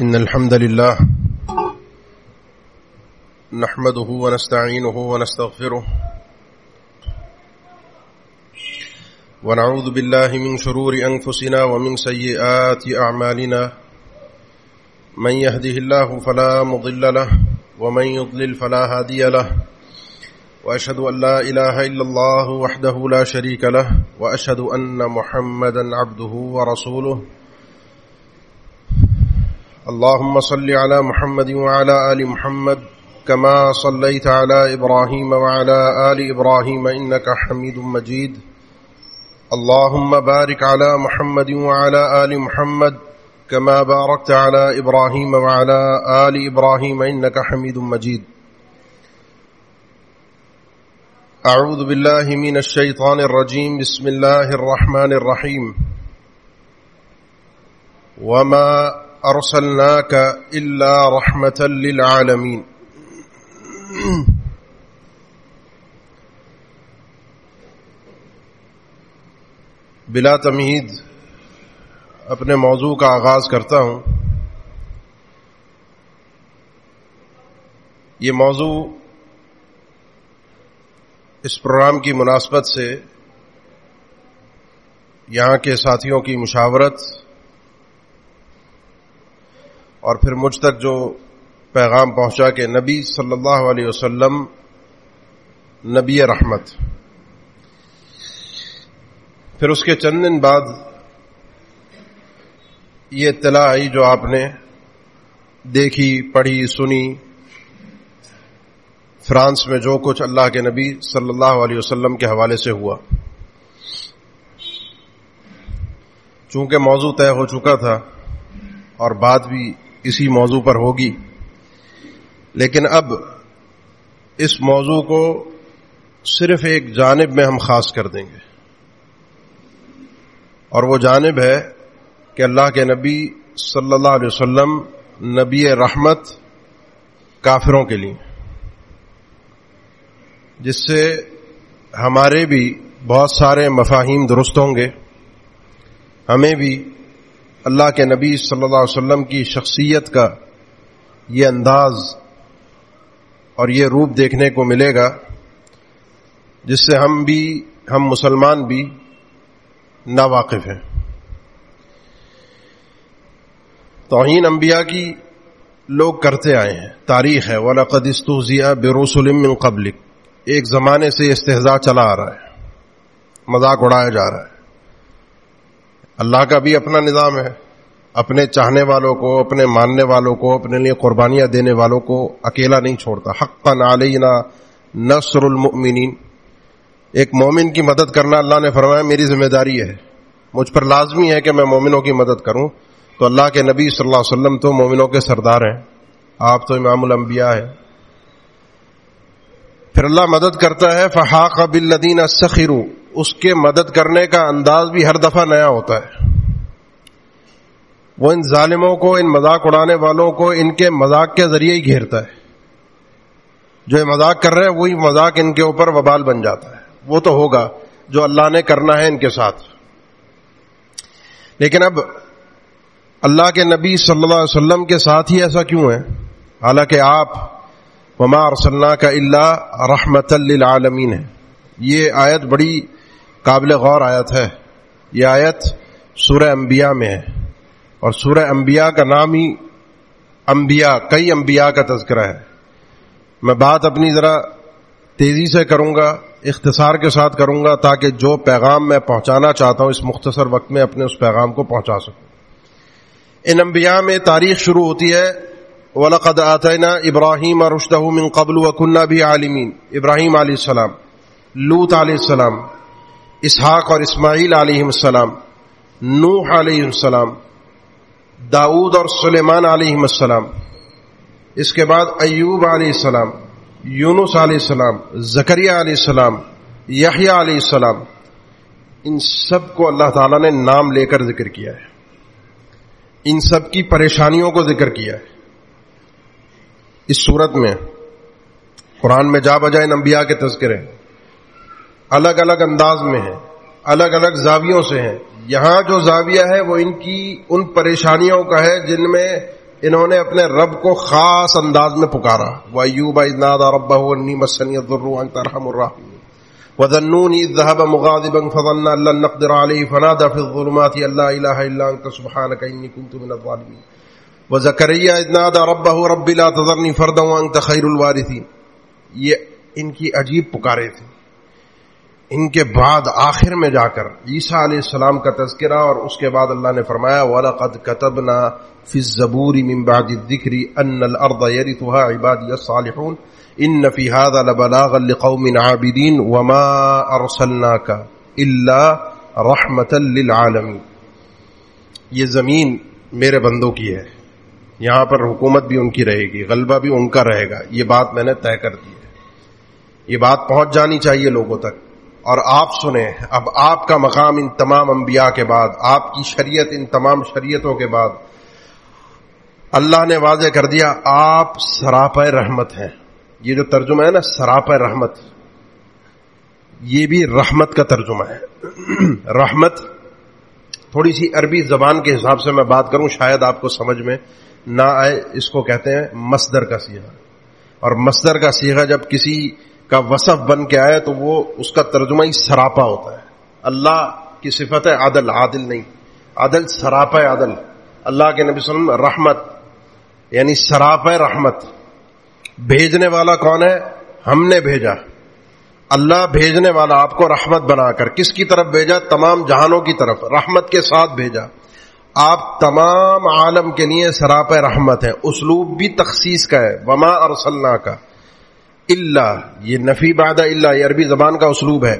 إن الحمد لله نحمده ونستعينه ونستغفره ونعوذ بالله من شرور أنفسنا ومن سيئات أعمالنا من يهده الله فلا مضل له ومن يضلل فلا هادي له وأشهد أن لا إله إلا الله وحده لا شريك له وأشهد أن محمدا عبده ورسوله اللهم صل على محمد وعلى آل محمد كما صليت على إبراهيم وعلى آل إبراهيم إنك حميد مجيد اللهم بارك على محمد وعلى آل محمد كما باركت على إبراهيم وعلى آل إبراهيم إنك حميد مجيد أعوذ بالله من الشيطان الرجيم بسم الله الرحمن الرحيم وما أرسلناك إلا رحمة للعالمين بلا تمہید اپنے موضوع کا آغاز کرتا ہوں۔ یہ موضوع اس پروگرام کی مناسبت سے یہاں کے ساتھیوں کی مشاورت اور پھر مجھ تک جو پیغام پہنچا کہ نبی صلی اللہ علیہ وسلم نبی رحمت، پھر اس کے چند دن بعد یہ اطلاع آئی جو آپ نے دیکھی، پڑھی، سنی، فرانس میں جو کچھ اللہ کے نبی صلی اللہ علیہ وسلم کے حوالے سے ہوا۔ چونکہ موضوع طے ہو چکا تھا اور بات بھی اسی موضوع پر ہوگی، لیکن اب اس موضوع کو صرف ایک جانب میں ہم خاص کر دیں گے، اور وہ جانب ہے کہ اللہ کے نبی صلی اللہ علیہ وسلم نبی رحمت کافروں کے لیے، جس سے ہمارے بھی بہت سارے مفاہیم درست ہوں گے، ہمیں بھی اللہ کے نبی صلی اللہ علیہ وسلم کی شخصیت کا یہ انداز اور یہ روپ دیکھنے کو ملے گا جس سے ہم مسلمان بھی ناواقف ہیں۔ توہین انبیاء کی لوگ کرتے آئے ہیں، تاریخ ہے۔ وَلَقَدِ اسْتُهْزِئَ بِرُسُلٍ مِّن قَبْلِكَ، ایک زمانے سے استہزاء چلا آ رہا ہے، مذاق اڑایا جا رہا ہے۔ اللہ کا بھی اپنا نظام ہے، اپنے چاہنے والوں کو، اپنے ماننے والوں کو، اپنے لیے قربانیاں دینے والوں کو اکیلا نہیں چھوڑتا۔ حقاً علینا نصر المؤمنین، ایک مومن کی مدد کرنا اللہ نے فرمایا میری ذمہ داری ہے، مجھ پر لازمی ہے کہ میں مومنوں کی مدد کروں۔ تو اللہ کے نبی صلی اللہ علیہ وسلم تو مومنوں کے سردار ہیں، آپ تو امام الانبیاء ہیں۔ پھر اللہ مدد کرتا ہے، فحاق بالذین سخروا، اس کے مدد کرنے کا انداز بھی ہر دفعہ نیا ہوتا ہے۔ وہ ان ظالموں کو، ان مذاق اڑانے والوں کو ان کے مذاق کے ذریعے ہی گھیرتا ہے۔ جو یہ مذاق کر رہے ہیں وہی مذاق ان کے اوپر وبال بن جاتا ہے۔ وہ تو ہوگا جو اللہ نے کرنا ہے ان کے ساتھ۔ لیکن اب اللہ کے نبی صلی اللہ علیہ وسلم کے ساتھ ہی ایسا کیوں ہے، حالانکہ آپ وما ارسلناک الا رحمۃ للعالمین ہے۔ یہ آیت بڑی قابل غور آیت ہے۔ یہ آیت سورہ انبیاء میں ہے، اور سورہ انبیاء کا نام ہی انبیاء، کئی انبیاء کا تذکرہ ہے۔ میں بات اپنی ذرا تیزی سے کروں گا، اختصار کے ساتھ کروں گا، تاکہ جو پیغام میں پہنچانا چاہتا ہوں اس مختصر وقت میں اپنے اس پیغام کو پہنچا سکوں۔ ان انبیاء میں تاریخ شروع ہوتی ہے وَلَقَدْ آتَيْنَا إِبْرَاهِيمَ رُشْدَهُ مِنْ قَبْلُ وَكُنَّا بِهِ عَالِمِينَ، ابراہیم علیہ السلام، لوط علیہ السلام، اسحاق اور اسماعیل علیہ السلام، نوح علیہ السلام، داؤد اور سلیمان علیہ السلام، اس کے بعد ایوب علیہ السلام، یونس علیہ السلام، زکریا علیہ السلام، یحییٰ علیہ السلام، ان سب کو اللہ تعالیٰ نے نام لے کر ذکر کیا ہے، ان سب کی پریشانیوں کو ذکر کیا ہے۔ اس صورت میں قرآن میں جا بجا ان انبیاء کے تذکرے الگ الگ انداز میں ہیں، الگ الگ زاویوں سے ہیں۔ یہاں جو زاویہ ہے وہ ان کی ان پریشانیوں کا ہے جن میں انہوں نے اپنے رب کو خاص انداز میں پکارا. وَأَيُّوبَ إِذْ نَادَىٰ رَبَّهُ أَنِّي مَسَّنِيَ الضُّرُّ وَأَنتَ أَرْحَمُ الرَّاحِمِينَ وَظَنُّونِ إِذْ ذَهَبَ مُغَاضِبًا فَظَنَّ أَن لَّن نَّقْدِرَ عَلَيْهِ فَنَادَىٰ فِي الظُّلُمَاتِ أَن لَّا إِلَٰهَ إِلَّا أَنتَ سُبْحَانَكَ إِنِّي كُنتُ مِنَ الظَّالِمِينَ وَزَكَرِيَّا إِذْ نَادَىٰ رَبَّهُ رَبِّ لَا تَذَرْنِي فَرْدًا وَأَنتَ خَيْرُ الْوَارِثِينَ. یہ ان کی عجیب پکارے تھے. ان کے بعد آخر میں جا کر عیسیٰ علیہ السلام کا تذکرہ، اور اس کے بعد اللہ نے فرمایا وَلَقَدْ كَتَبْنَا فِي الزَّبُورِ مِن بَعْدِ الذِّكْرِ أَنَّ الْأَرْضَ يَرِثُهَا عِبَادِيَ الصَّالِحُونَ إِنَّ فِي هَذَا لَبَلَاغًا لِقَوْمٍ عَابِدِينَ وَمَا أَرْسَلْنَاكَ إِلَّا رَحْمَةً لِلْعَالَمِينَ. یہ زمین میرے بندوں کی ہے، یہاں پر حکومت بھی ان کی رہے گی، غلبہ بھی ان کا رہے گا. یہ بات میں نے طے کر دی ہے، یہ بات پہنچ جانی چاہیے لوگوں تک. اور آپ سنیں، اب آپ کا مقام ان تمام انبیاء کے بعد، آپ کی شریعت ان تمام شریعتوں کے بعد اللہ نے واضح کر دیا آپ سراپے رحمت ہیں. یہ جو ترجمہ ہے نا سراپے رحمت، یہ بھی رحمت کا ترجمہ ہے. رحمت تھوڑی سی عربی زبان کے حساب سے میں بات کروں، شاید آپ کو سمجھ میں نہ آئے. اس کو کہتے ہیں مصدر کا صیغہ، اور مصدر کا صیغہ جب کسی کا وصف بن کے آئے تو وہ اس کا ترجمہ ہی سراپا ہوتا ہے. اللہ کی صفت ہے عدل، عادل نہیں، عدل سراپا عدل. اللہ کے نبی صلی اللہ علیہ وسلم رحمت یعنی سراپا رحمت. بھیجنے والا کون ہے؟ ہم نے بھیجا. اللہ بھیجنے والا آپ کو رحمت بنا کر کس کی طرف بھیجا؟ تمام جہانوں کی طرف، رحمت کے ساتھ بھیجا. آپ تمام عالم کے لیے سراپا رحمت ہیں. اسلوب بھی تخصیص کا ہے، وما ارسلناک الا، یہ نفی بعد الا، یہ عربی زبان کا اسلوب ہے.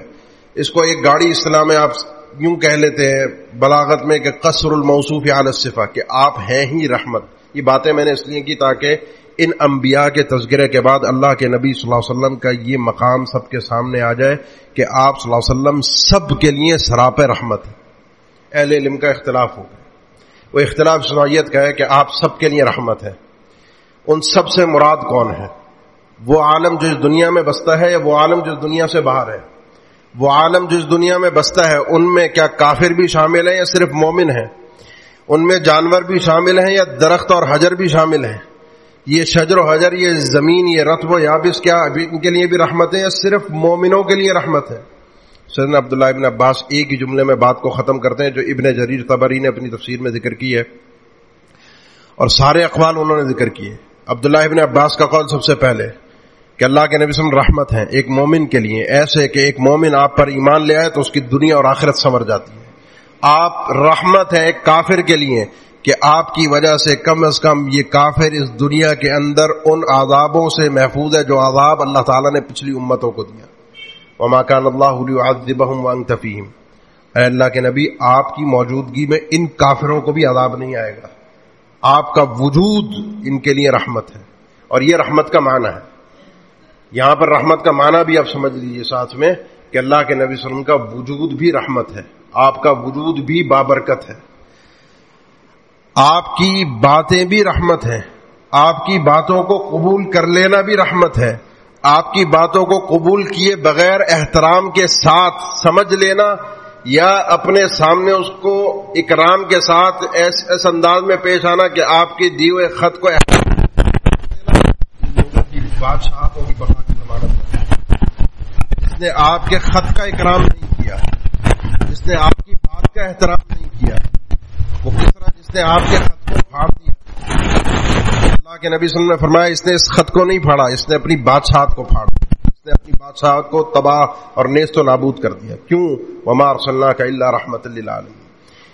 اس کو ایک گاڑی اصطلاح میں آپ یوں کہہ لیتے ہیں بلاغت میں کہ قصر الموصوف علی الصفہ، کہ آپ ہیں ہی رحمت. یہ باتیں میں نے اس لیے کی تاکہ ان انبیاء کے تذکرے کے بعد اللہ کے نبی صلی اللہ علیہ وسلم کا یہ مقام سب کے سامنے آ جائے کہ آپ صلی اللہ علیہ وسلم سب کے لیے سراپے رحمت ہے. اہل علم کا اختلاف ہو گیا، وہ اختلاف صلاحیت کا ہے کہ آپ سب کے لیے رحمت ہے. ان سب سے مراد کون ہے؟ وہ عالم جو اس دنیا میں بستا ہے یا وہ عالم جو اس دنیا سے باہر ہے؟ وہ عالم جو اس دنیا میں بستا ہے ان میں کیا کافر بھی شامل ہیں یا صرف مومن ہیں؟ ان میں جانور بھی شامل ہیں یا درخت اور حجر بھی شامل ہیں؟ یہ شجر و حجر، یہ زمین، یہ رطب و یابس، کیا ان کے لیے بھی رحمت ہے یا صرف مومنوں کے لیے رحمت ہے؟ سیدنا عبداللہ ابن عباس ایک ہی جملے میں بات کو ختم کرتے ہیں جو ابن جریر طبری نے اپنی تفسیر میں ذکر کی ہے، اور سارے اقوال انہوں نے ذکر کیے. عبداللہ ابن عباس کا قول سب سے پہلے کہ اللہ کے نبی صلی اللہ علیہ وسلم رحمت ہیں ایک مومن کے لیے، ایسے کہ ایک مومن آپ پر ایمان لے آئے تو اس کی دنیا اور آخرت سنور جاتی ہے. آپ رحمت ہے ایک کافر کے لیے کہ آپ کی وجہ سے کم از کم یہ کافر اس دنیا کے اندر ان عذابوں سے محفوظ ہے جو عذاب اللہ تعالیٰ نے پچھلی امتوں کو دیا. وما كان الله ليعذبهم وانت فيهم، اے اللہ کے نبی آپ کی موجودگی میں ان کافروں کو بھی عذاب نہیں آئے گا. آپ کا وجود ان کے لیے رحمت ہے، اور یہ رحمت کا معنی ہے. یہاں پر رحمت کا معنی بھی آپ سمجھ لیجیے ساتھ میں کہ اللہ کے نبی صلی اللہ علیہ وسلم کا وجود بھی رحمت ہے، آپ کا وجود بھی بابرکت ہے، آپ کی باتیں بھی رحمت ہیں، آپ کی باتوں کو قبول کر لینا بھی رحمت ہے، آپ کی باتوں کو قبول کیے بغیر احترام کے ساتھ سمجھ لینا یا اپنے سامنے اس کو اکرام کے ساتھ ایس انداز میں پیش آنا کہ آپ کے دیے ہوئے خط کو بادشاہتوں کی بقا کی ضمانت ہے. جس نے آپ کے خط کا اکرام نہیں کیا، جس نے آپ کی بات کا احترام نہیں کیا، وہ کس طرح جس نے آپ کے خط کو پھاڑ دیا. اللہ کے نبی صلی اللہ علیہ وسلم نے فرمایا اس نے اس خط کو نہیں پھاڑا، اس نے اپنی بادشاہت کو پھاڑ دیا، اس نے اپنی بادشاہت کو تباہ اور نیست و نابود کر دیا. کیوں؟ وما ارسلناک الا رحمۃ للعالمین.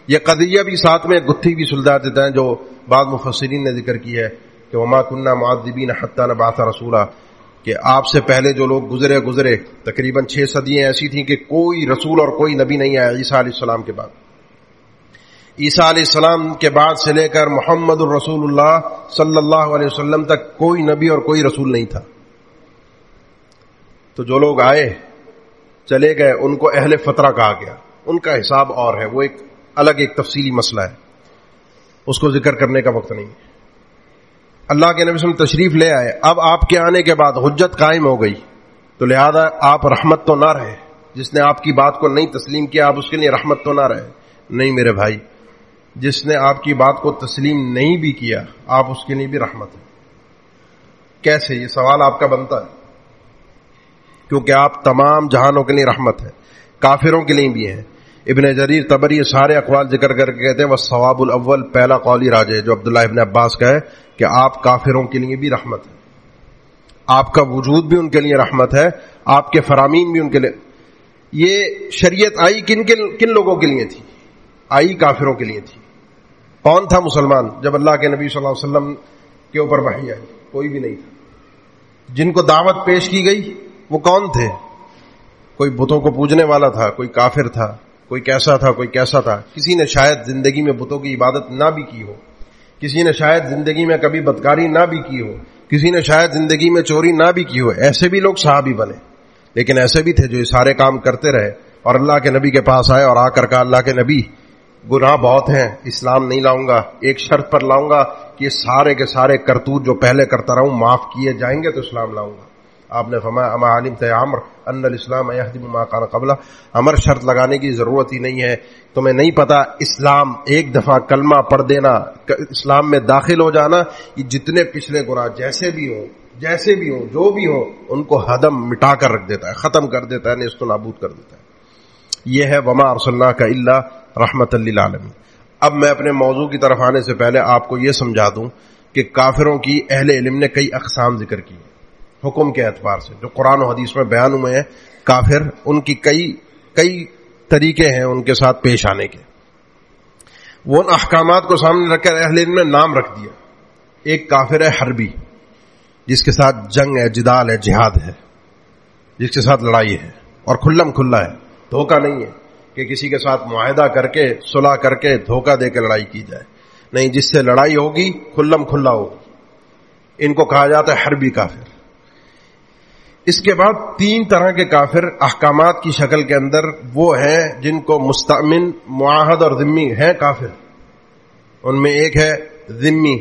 یہ قضیہ بھی ساتھ میں گتھی بھی سلجھا دیتا ہے جو بعض مفسرین نے ذکر کی ہے کہ وما كنا معذبین حتی نبعث رسولا، کہ آپ سے پہلے جو لوگ گزرے تقریباً 6 صدیاں ایسی تھیں کہ کوئی رسول اور کوئی نبی نہیں آیا عیسیٰ علیہ السلام کے بعد. عیسیٰ علیہ السلام کے بعد سے لے کر محمد الرسول اللہ صلی اللہ علیہ وسلم تک کوئی نبی اور کوئی رسول نہیں تھا. تو جو لوگ آئے چلے گئے ان کو اہل فترہ کہا گیا. ان کا حساب اور ہے، وہ ایک الگ ایک تفصیلی مسئلہ ہے، اس کو ذکر کرنے کا وقت نہیں ہے. اللہ کے نبی صلی اللہ علیہ وسلم تشریف لے آئے. اب آپ کے آنے کے بعد حجت قائم ہو گئی، تو لہذا آپ رحمت تو نہ رہے. جس نے آپ کی بات کو نہیں تسلیم کیا آپ اس کے لیے رحمت تو نہ رہے. نہیں میرے بھائی، جس نے آپ کی بات کو تسلیم نہیں بھی کیا آپ اس کے لیے بھی رحمت ہے. کیسے؟ یہ سوال آپ کا بنتا ہے، کیونکہ آپ تمام جہانوں کے لیے رحمت ہے، کافروں کے لیے بھی ہیں. ابن جریر طبری یہ سارے اقوال ذکر کر کے کہتے ہیں والصواب الاول، پہلا قول ہی راجح ہے جو عبداللہ ابن عباس کا ہے کہ آپ کافروں کے لیے بھی رحمت ہے، آپ کا وجود بھی ان کے لیے رحمت ہے، آپ کے فرامین بھی ان کے لیے. یہ شریعت آئی کن لوگوں کے لیے تھی؟ آئی کافروں کے لیے تھی. کون تھا مسلمان جب اللہ کے نبی صلی اللہ علیہ وسلم کے اوپر وحی آئی؟ کوئی بھی نہیں تھا. جن کو دعوت پیش کی گئی وہ کون تھے؟ کوئی بتوں کو پوجنے والا تھا، کوئی کافر تھا، کوئی کیسا تھا، کوئی کیسا تھا. کسی نے شاید زندگی میں بتوں کی عبادت نہ بھی کی ہو، کسی نے شاید زندگی میں کبھی بدکاری نہ بھی کی ہو، کسی نے شاید زندگی میں چوری نہ بھی کی ہو. ایسے بھی لوگ صحابی بنے، لیکن ایسے بھی تھے جو یہ سارے کام کرتے رہے اور اللہ کے نبی کے پاس آئے اور آ کر کہا اللہ کے نبی گناہ بہت ہیں، اسلام نہیں لاؤں گا، ایک شرط پر لاؤں گا کہ یہ سارے کے سارے کرتوت جو پہلے کرتا رہا ہوں معاف کیے جائیں گے تو اسلام لاؤں گا. آپ نے فرمایا اما علمت یا عمر ان الاسلام یہدم ما کان قبلہ، عمر شرط لگانے کی ضرورت ہی نہیں ہے، تمہیں نہیں پتا اسلام ایک دفعہ کلمہ پڑھ دینا، اسلام میں داخل ہو جانا، یہ جتنے پچھلے گناہ جیسے بھی ہوں جو بھی ہوں ان کو ہدم مٹا کر رکھ دیتا ہے، ختم کر دیتا ہے، نیست و نابود کر دیتا ہے. یہ ہے وما ارسلناک الا رحمۃ للعالمین. اب میں اپنے موضوع کی طرف آنے سے پہلے آپ کو یہ سمجھا دوں کہ کافروں کی اہل علم نے کئی اقسام ذکر کی حکم کے اعتبار سے جو قرآن و حدیث میں بیان ہوئے ہیں. کافر ان کی کئی طریقے ہیں ان کے ساتھ پیش آنے کے. وہ ان احکامات کو سامنے رکھ کر اہل علم نے نام رکھ دیا. ایک کافر ہے حربی، جس کے ساتھ جنگ ہے، جدال ہے، جہاد ہے، جس کے ساتھ لڑائی ہے اور کھلم کھلا ہے، دھوکہ نہیں ہے کہ کسی کے ساتھ معاہدہ کر کے صلح کر کے دھوکہ دے کے لڑائی کی جائے، نہیں، جس سے لڑائی ہوگی کھلم کھلا ہوگی. ان کو کہا جاتا ہے حربی کافر. اس کے بعد 3 طرح کے کافر احکامات کی شکل کے اندر وہ ہیں جن کو مستأمن، معاہد اور ذمی ہیں کافر. ان میں ایک ہے ذمی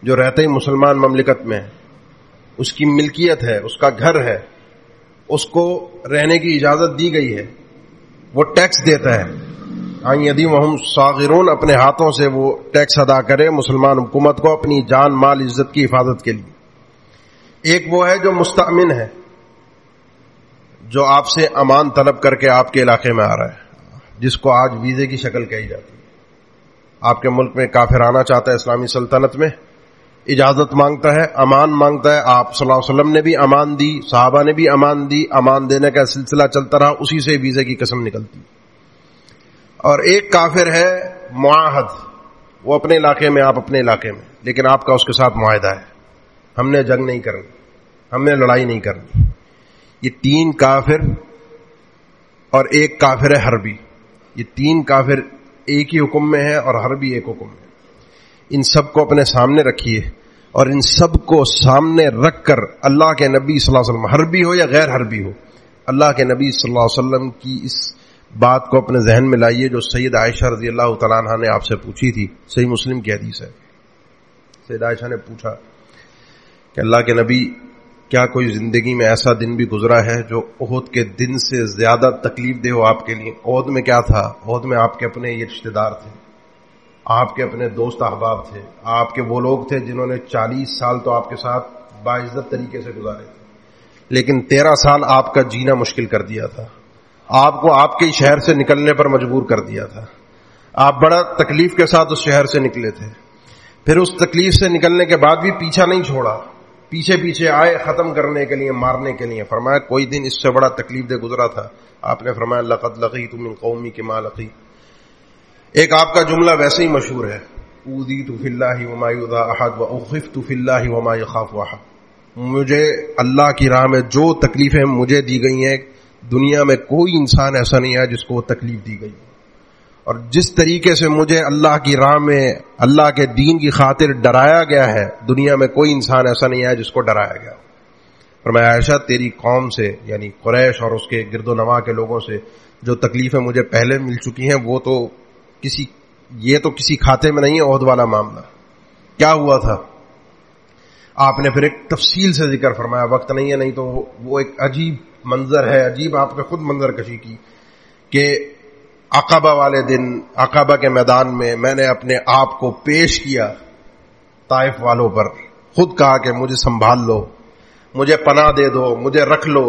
جو رہتے ہی مسلمان مملکت میں ہے، اس کی ملکیت ہے، اس کا گھر ہے، اس کو رہنے کی اجازت دی گئی ہے، وہ ٹیکس دیتا ہے، یدی وہم صاغرون، اپنے ہاتھوں سے وہ ٹیکس ادا کرے مسلمان حکومت کو اپنی جان مال عزت کی حفاظت کے لیے. ایک وہ ہے جو مستأمن ہے، جو آپ سے امان طلب کر کے آپ کے علاقے میں آ رہا ہے، جس کو آج ویزے کی شکل کہی جاتی ہے. آپ کے ملک میں کافر آنا چاہتا ہے، اسلامی سلطنت میں اجازت مانگتا ہے، امان مانگتا ہے. آپ صلی اللہ علیہ وسلم نے بھی امان دی، صحابہ نے بھی امان دی، امان دینے کا سلسلہ چلتا رہا، اسی سے ویزے کی قسم نکلتی. اور ایک کافر ہے معاہد، وہ اپنے علاقے میں، آپ اپنے علاقے میں، لیکن آپ کا اس کے ساتھ معاہدہ ہے، ہم نے جنگ نہیں کرنی، ہم نے لڑائی نہیں کرنی. یہ 3 کافر اور ایک کافر ہے حربی. یہ 3 کافر ایک ہی حکم میں ہے اور حربی ایک حکم میں. ان سب کو اپنے سامنے رکھیے اور ان سب کو سامنے رکھ کر اللہ کے نبی صلی اللہ علیہ وسلم، حربی ہو یا غیر حربی ہو، اللہ کے نبی صلی اللہ علیہ وسلم کی اس بات کو اپنے ذہن میں لائیے جو سید عائشہ رضی اللہ تعالیٰ عنہ نے آپ سے پوچھی تھی. صحیح مسلم کی حدیث ہے. سید عائشہ نے پوچھا کہ اللہ کے نبی کیا کوئی زندگی میں ایسا دن بھی گزرا ہے جو احد کے دن سے زیادہ تکلیف دہ ہو آپ کے لیے؟ احد میں کیا تھا؟ احد میں آپ کے اپنے یہ رشتہ دار تھے، آپ کے اپنے دوست احباب تھے، آپ کے وہ لوگ تھے جنہوں نے 40 سال تو آپ کے ساتھ باعزت طریقے سے گزارے تھے، لیکن 13 سال آپ کا جینا مشکل کر دیا تھا، آپ کو آپ کے شہر سے نکلنے پر مجبور کر دیا تھا. آپ بڑا تکلیف کے ساتھ اس شہر سے نکلے تھے. پھر اس تکلیف سے نکلنے کے بعد بھی پیچھا نہیں چھوڑا، پیچھے آئے ختم کرنے کے لیے، مارنے کے لیے. فرمایا کوئی دن اس سے بڑا تکلیف دہ گزرا تھا؟ آپ نے فرمایا لقد لقیت من قومی کما لقیت. ایک آپ کا جملہ ویسے ہی مشہور ہے، اوذیت فی اللہ وما یؤذی احد واخفت فی اللہ وما یخاف احد. مجھے اللہ کی راہ میں جو تکلیفیں مجھے دی گئی ہیں، دنیا میں کوئی انسان ایسا نہیں ہے جس کو وہ تکلیف دی گئی. اور جس طریقے سے مجھے اللہ کی راہ میں اللہ کے دین کی خاطر ڈرایا گیا ہے، دنیا میں کوئی انسان ایسا نہیں ہے جس کو ڈرایا گیا. فرمایا عائشہ تیری قوم سے، یعنی قریش اور اس کے گرد و نواح کے لوگوں سے جو تکلیفیں مجھے پہلے مل چکی ہیں وہ تو کسی کھاتے میں نہیں ہے. عہد والا معاملہ کیا ہوا تھا آپ نے پھر ایک تفصیل سے ذکر فرمایا، وقت نہیں ہے، نہیں تو وہ ایک عجیب منظر ہے، عجیب آپ نے خود منظر کشی کی کہ عقبہ والے دن عقبہ کے میدان میں نے اپنے آپ کو پیش کیا طائف والوں پر، خود کہا کہ مجھے سنبھال لو، مجھے پناہ دے دو، مجھے رکھ لو۔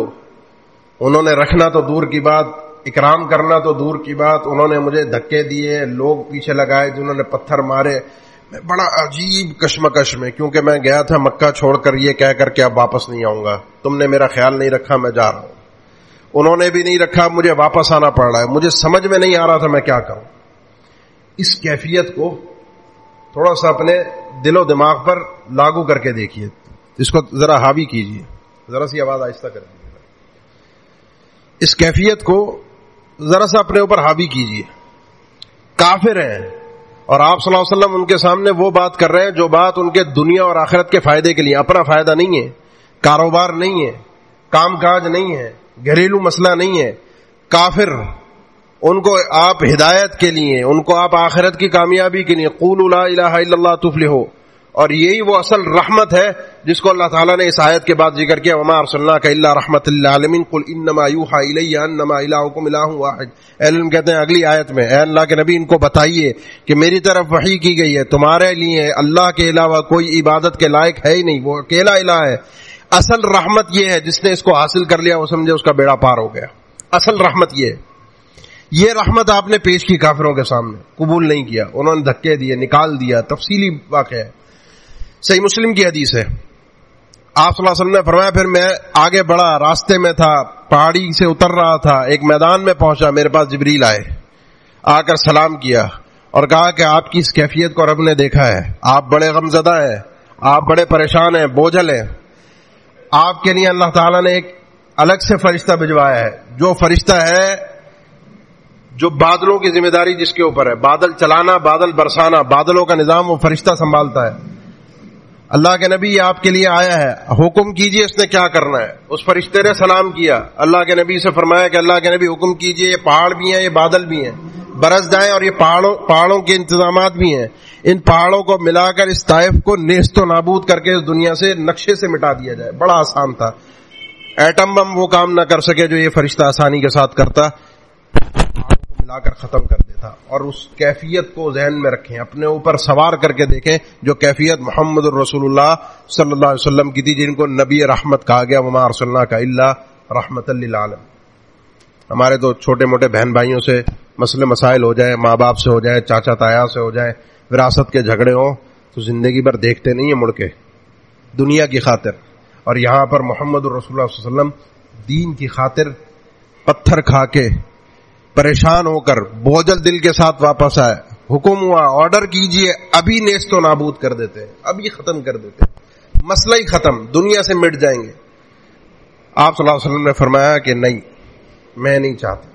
انہوں نے رکھنا تو دور کی بات، اکرام کرنا تو دور کی بات، انہوں نے مجھے دھکے دیے، لوگ پیچھے لگائے جنہوں نے پتھر مارے۔ میں بڑا عجیب کشمکش میں، کیونکہ میں گیا تھا مکہ چھوڑ کر یہ کہہ کر کے اب واپس نہیں آؤں گا، تم نے میرا خیال نہیں رکھا، میں جا رہا ہوں۔ انہوں نے بھی نہیں رکھا، مجھے واپس آنا پڑ رہا ہے، مجھے سمجھ میں نہیں آ رہا تھا میں کیا کروں۔ اس کیفیت کو تھوڑا سا اپنے دل و دماغ پر لاگو کر کے دیکھیے، اس کو ذرا حاوی کیجیے، ذرا سی آواز آہستہ کر دیجیے، اس کیفیت کو ذرا سا اپنے اوپر حاوی کیجیے۔ کافر ہیں اور آپ صلی اللہ علیہ وسلم ان کے سامنے وہ بات کر رہے ہیں جو بات ان کے دنیا اور آخرت کے فائدے کے لیے، اپنا فائدہ نہیں ہے، کاروبار نہیں ہے، کام کاج نہیں ہے، گھریلو مسئلہ نہیں ہے۔ کافر ان کو آپ ہدایت کے لیے، ان کو آپ آخرت کی کامیابی کے لیے قولوا لا الہ الا اللہ تفلحوا، اور یہی وہ اصل رحمت ہے جس کو اللہ تعالیٰ نے اس آیت کے بعد ذکر کیا، وما ارسلناک الا رحمۃ للعالمین قل انما یوحی الی انما الہکم الہ واحد۔ اہل علم کہتے ہیں اگلی آیت میں، اے اللہ کے نبی ان کو بتائیے کہ میری طرف وحی کی گئی ہے، تمہارے لیے اللہ کے علاوہ کوئی عبادت کے لائق ہے ہی نہیں، وہ اکیلا الہ ہے۔ اصل رحمت یہ ہے، جس نے اس کو حاصل کر لیا وہ سمجھے اس کا بیڑا پار ہو گیا۔ اصل رحمت یہ رحمت آپ نے پیش کی کافروں کے سامنے، قبول نہیں کیا، انہوں نے دھکے دیے، نکال دیا، تفصیلی واقعہ ہے، صحیح مسلم کی حدیث ہے۔ آپ صلی اللہ علیہ وسلم نے فرمایا پھر میں آگے بڑھا، راستے میں تھا، پہاڑی سے اتر رہا تھا، ایک میدان میں پہنچا، میرے پاس جبریل آئے، آ کر سلام کیا اور کہا کہ آپ کی اس کیفیت کو رب نے دیکھا ہے، آپ بڑے غمزدہ ہیں، آپ بڑے پریشان ہیں، بوجھل ہیں، آپ کے لیے اللہ تعالیٰ نے ایک الگ سے فرشتہ بھجوایا ہے، جو فرشتہ ہے جو بادلوں کی ذمہ داری جس کے اوپر ہے، بادل چلانا، بادل برسانا، بادلوں کا نظام وہ فرشتہ سنبھالتا ہے۔ اللہ کے نبی یہ آپ کے لیے آیا ہے، حکم کیجئے اس نے کیا کرنا ہے۔ اس فرشتے نے سلام کیا، اللہ کے نبی سے فرمایا کہ اللہ کے نبی حکم کیجئے، یہ پہاڑ بھی ہیں، یہ بادل بھی ہیں، برس جائیں، اور یہ پہاڑوں کے انتظامات بھی ہیں، ان پہاڑوں کو ملا کر اس طائف کو نیست و نابود کر کے اس دنیا سے نقشے سے مٹا دیا جائے۔ بڑا آسان تھا، ایٹم بم وہ کام نہ کر سکے جو یہ فرشتہ آسانی کے ساتھ کرتا، ملا کر ختم کر دیتا۔ اور اس کیفیت کو ذہن میں رکھیں، اپنے اوپر سوار کر کے دیکھیں، جو کیفیت محمد الرسول اللہ صلی اللہ علیہ وسلم کی تھی، جن کو نبی رحمت کہا گیا، وما ارسلناک الا رحمۃ للعالمین۔ ہمارے تو چھوٹے موٹے بہن بھائیوں سے مسئلے مسائل ہو جائیں، ماں باپ سے ہو جائیں، چاچا تایا سے ہو جائیں، وراثت کے جھگڑے ہوں، تو زندگی بھر دیکھتے نہیں ہیں مڑ کے دنیا کی خاطر۔ اور یہاں پر محمد الرسول اللہ صلی اللہ علیہ وسلم دین کی خاطر پتھر کھا کے پریشان ہو کر بوجھل دل کے ساتھ واپس آئے، حکم ہوا آرڈر کیجئے، ابھی نیست و نابود کر دیتے، ابھی ختم کر دیتے، مسئلہ ہی ختم، دنیا سے مٹ جائیں گے۔ آپ صلی اللہ علیہ وسلم نے فرمایا کہ نہیں، میں نہیں چاہتا،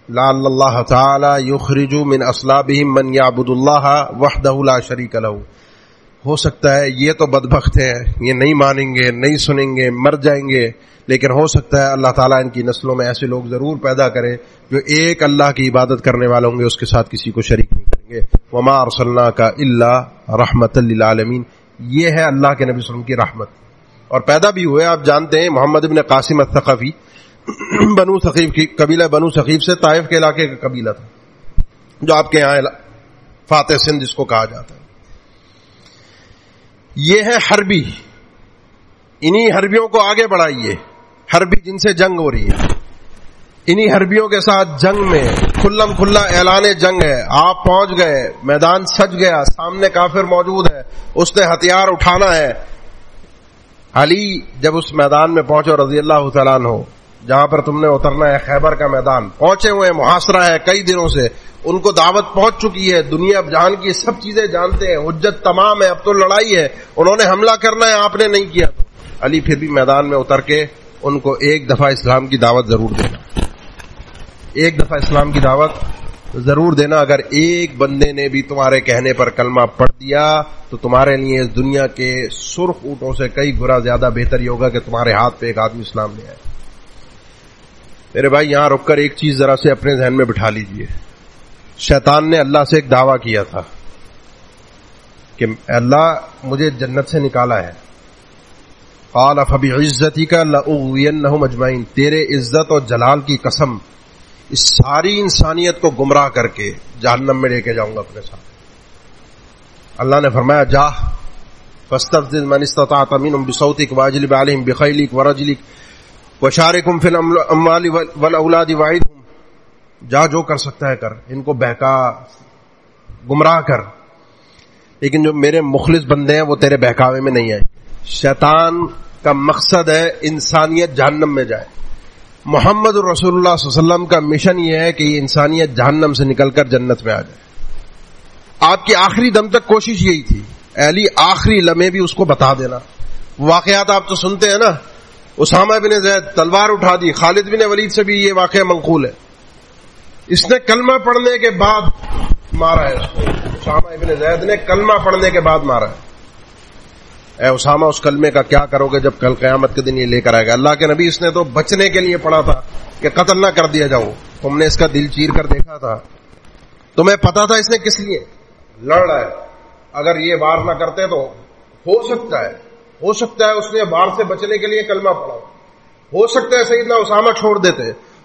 لعل اللہ تعالی یخرج من اصلابہم من یعبد اللہ وحدہ لا شریک لہ۔ ہو سکتا ہے یہ تو بدبخت ہیں، یہ نہیں مانیں گے، نہیں سنیں گے، مر جائیں گے، لیکن ہو سکتا ہے اللہ تعالیٰ ان کی نسلوں میں ایسے لوگ ضرور پیدا کرے جو ایک اللہ کی عبادت کرنے والے ہوں گے، اس کے ساتھ کسی کو شریک نہیں کریں گے۔ وما ارسلناک الا رحمۃ للعالمین، یہ ہے اللہ کے نبی صلی اللہ علیہ وسلم کی رحمت۔ اور پیدا بھی ہوئے، آپ جانتے ہیں، محمد ابن قاسم الثقفی، بنو ثقیف کی قبیلہ، بنو ثقیف سے طائف کے علاقے کا قبیلہ تھا، جو آپ کے یہاں فاتح سندھ جس کو کہا جاتا ہے۔ یہ ہے حربی، انہی حربیوں کو آگے بڑھائیے، حربی جن سے جنگ ہو رہی ہے، انہی حربیوں کے ساتھ جنگ میں کھلم کھلا اعلان جنگ ہے، آپ پہنچ گئے، میدان سج گیا، سامنے کافر موجود ہے، اس نے ہتھیار اٹھانا ہے۔ علی جب اس میدان میں پہنچے رضی اللہ تعالیٰ عنہ، جہاں پر تم نے اترنا ہے، خیبر کا میدان، پہنچے ہوئے ہیں، محاصرہ ہے کئی دنوں سے، ان کو دعوت پہنچ چکی ہے، دنیا جان کی سب چیزیں جانتے ہیں، حجت تمام ہے، اب تو لڑائی ہے، انہوں نے حملہ کرنا ہے، آپ نے نہیں کیا۔ علی پھر بھی میدان میں اتر کے ان کو ایک دفعہ اسلام کی دعوت ضرور دینا، ایک دفعہ اسلام کی دعوت ضرور دینا۔ اگر ایک بندے نے بھی تمہارے کہنے پر کلمہ پڑھ دیا تو تمہارے لیے اس دنیا کے سرخ اونٹوں سے کئی گنا زیادہ بہتر یہ ہوگا کہ تمہارے ہاتھ پہ ایک آدمی اسلام لے آئے۔ میرے بھائی یہاں رک کر ایک چیز ذرا سے اپنے ذہن میں بٹھا لیجئے، شیطان نے اللہ سے ایک دعویٰ کیا تھا کہ اللہ مجھے جنت سے نکالا ہے، قال فبعزتک لأغوینہم اجمعین، تیرے عزت اور جلال کی قسم اس ساری انسانیت کو گمراہ کر کے جہنم میں لے کے جاؤں گا اپنے ساتھ. اللہ نے فرمایا جا فاستفزز من استطعت منهم بصوتك واجلب عليهم بخيلك ورجلك وشاركهم في الاموال والاولاد وعدهم. جا جو کر سکتا ہے کر، ان کو بہکا، گمراہ کر، لیکن جو میرے مخلص بندے ہیں وہ تیرے بہکاوے میں نہیں آئے. شیطان کا مقصد ہے انسانیت جہنم میں جائے. محمد رسول اللہ صلی اللہ علیہ وسلم کا مشن یہ ہے کہ یہ انسانیت جہنم سے نکل کر جنت میں آ جائے. آپ کی آخری دم تک کوشش یہی تھی. علی آخری لمحے بھی اس کو بتا دینا. واقعات آپ تو سنتے ہیں نا، اسامہ بن زید تلوار اٹھا دی. خالد بن ولید سے بھی یہ واقعہ منقول ہے. اس نے کلمہ پڑھنے کے بعد مارا ہے اس کو. اسامہ بن زید نے کلمہ پڑھنے کے بعد مارا ہے. اے اسامہ اس کلمے کا کیا کرو گے جب کل قیامت کے دن یہ لے کر آئے گا؟ اللہ کے نبی اس نے تو بچنے کے لیے پڑھا تھا کہ قتل نہ کر دیا جاؤ. تم نے اس کا دل چیر کر دیکھا تھا، تمہیں پتا تھا اس نے کس لیے لڑ رہا ہے. اگر یہ وار نہ کرتے تو ہو سکتا ہے اس نے وار سے بچنے کے لیے کلمہ پڑھا، ہو سکتا ہے سیدنا اسامہ چھوڑ دیتے،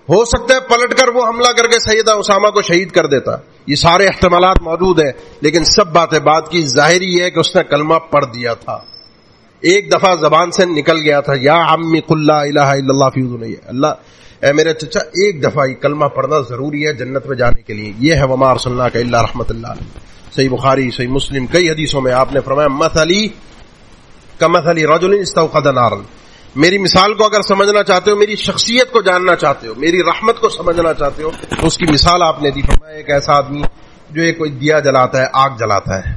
ہو سکتا ہے پلٹ کر وہ حملہ کر کے سیدنا اسامہ کو شہید کر دیتا. یہ سارے احتمالات موجود ہیں، لیکن سب بات کی ظاہری یہ ہے کہ اس نے کلمہ پڑھ دیا تھا. ایک دفعہ زبان سے نکل گیا تھا یا عمی قل لا الہ الا اللہ فی اذنی. اللہ اے میرے چچا ایک دفعہ یہ کلمہ پڑھنا ضروری ہے جنت میں جانے کے لیے. یہ ہے وما ارسلناک الا رحمۃ اللہ. صحیح بخاری، صحیح مسلم، کئی حدیثوں میں آپ نے فرمایا مثلی کمثل رجل استوقد نارا. میری مثال کو اگر سمجھنا چاہتے ہو، میری شخصیت کو جاننا چاہتے ہو، میری رحمت کو سمجھنا چاہتے ہو تو اس کی مثال آپ نے دی. فرمایا ایک ایسا آدمی جو ایک کوئی دیا جلاتا ہے، آگ جلاتا ہے.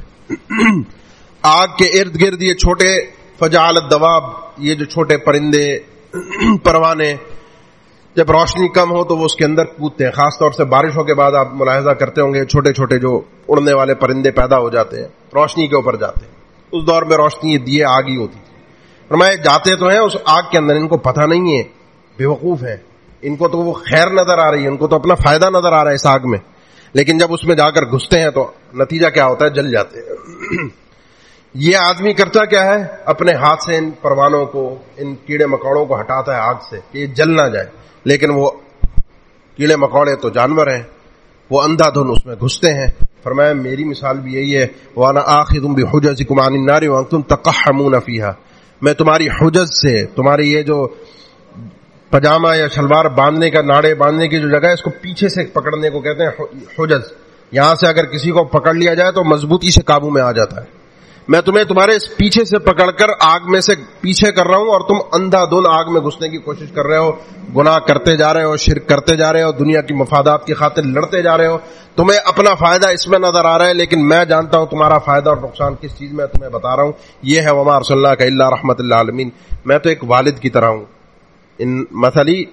آگ کے ارد گرد یہ چھوٹے فجعل الدواب، یہ جو چھوٹے پرندے پروانے، جب روشنی کم ہو تو وہ اس کے اندر کودتے ہیں. خاص طور سے بارشوں کے بعد آپ ملاحظہ کرتے ہوں گے چھوٹے چھوٹے جو اڑنے والے پرندے پیدا ہو جاتے ہیں، روشنی کے اوپر جاتے ہیں. اس دور میں روشنی یہ دیے آگ ہی ہوتی تھی. فرمایا جاتے تو ہیں اس آگ کے اندر، ان کو پتہ نہیں ہے، بیوقوف ہیں، ان کو تو وہ خیر نظر آ رہی ہے، ان کو تو اپنا فائدہ نظر آ رہا ہے اس آگ میں، لیکن جب اس میں جا کر گھستے ہیں تو نتیجہ کیا ہوتا ہے؟ جل جاتے ہیں. یہ آدمی کرتا کیا ہے؟ اپنے ہاتھ سے ان پروانوں کو، ان کیڑے مکوڑوں کو ہٹاتا ہے آگ سے کہ یہ جل نہ جائے، لیکن وہ کیڑے مکوڑے تو جانور ہیں، وہ اندھا دھن اس میں گھستے ہیں. فرمایا میری مثال بھی یہی ہے، وَأَنَا آخِذٌ بِحُجَزِكُمْ عَنِ النَّارِ وَأَنْتُمْ تَقَحَّمُونَ فِيهَا. میں تمہاری حجز سے، تمہاری یہ جو پجامہ یا شلوار باندھنے کا، ناڑے باندھنے کی جو جگہ ہے، اس کو پیچھے سے پکڑنے کو کہتے ہیں حجز. یہاں سے اگر کسی کو پکڑ لیا جائے تو مضبوطی سے قابو میں آ جاتا ہے. میں تمہیں تمہارے اس پیچھے سے پکڑ کر آگ میں سے پیچھے کر رہا ہوں اور تم اندھا دھن آگ میں گھسنے کی کوشش کر رہے ہو، گناہ کرتے جا رہے ہو، شرک کرتے جا رہے ہو، دنیا کی مفادات کی خاطر لڑتے جا رہے ہو. تمہیں اپنا فائدہ اس میں نظر آ رہا ہے، لیکن میں جانتا ہوں تمہارا فائدہ اور نقصان کس چیز میں تمہیں بتا رہا ہوں. یہ ہے وما ارسلناک الا رحمۃ للعالمین. میں تو ایک والد کی طرح ہوں. ان مثلی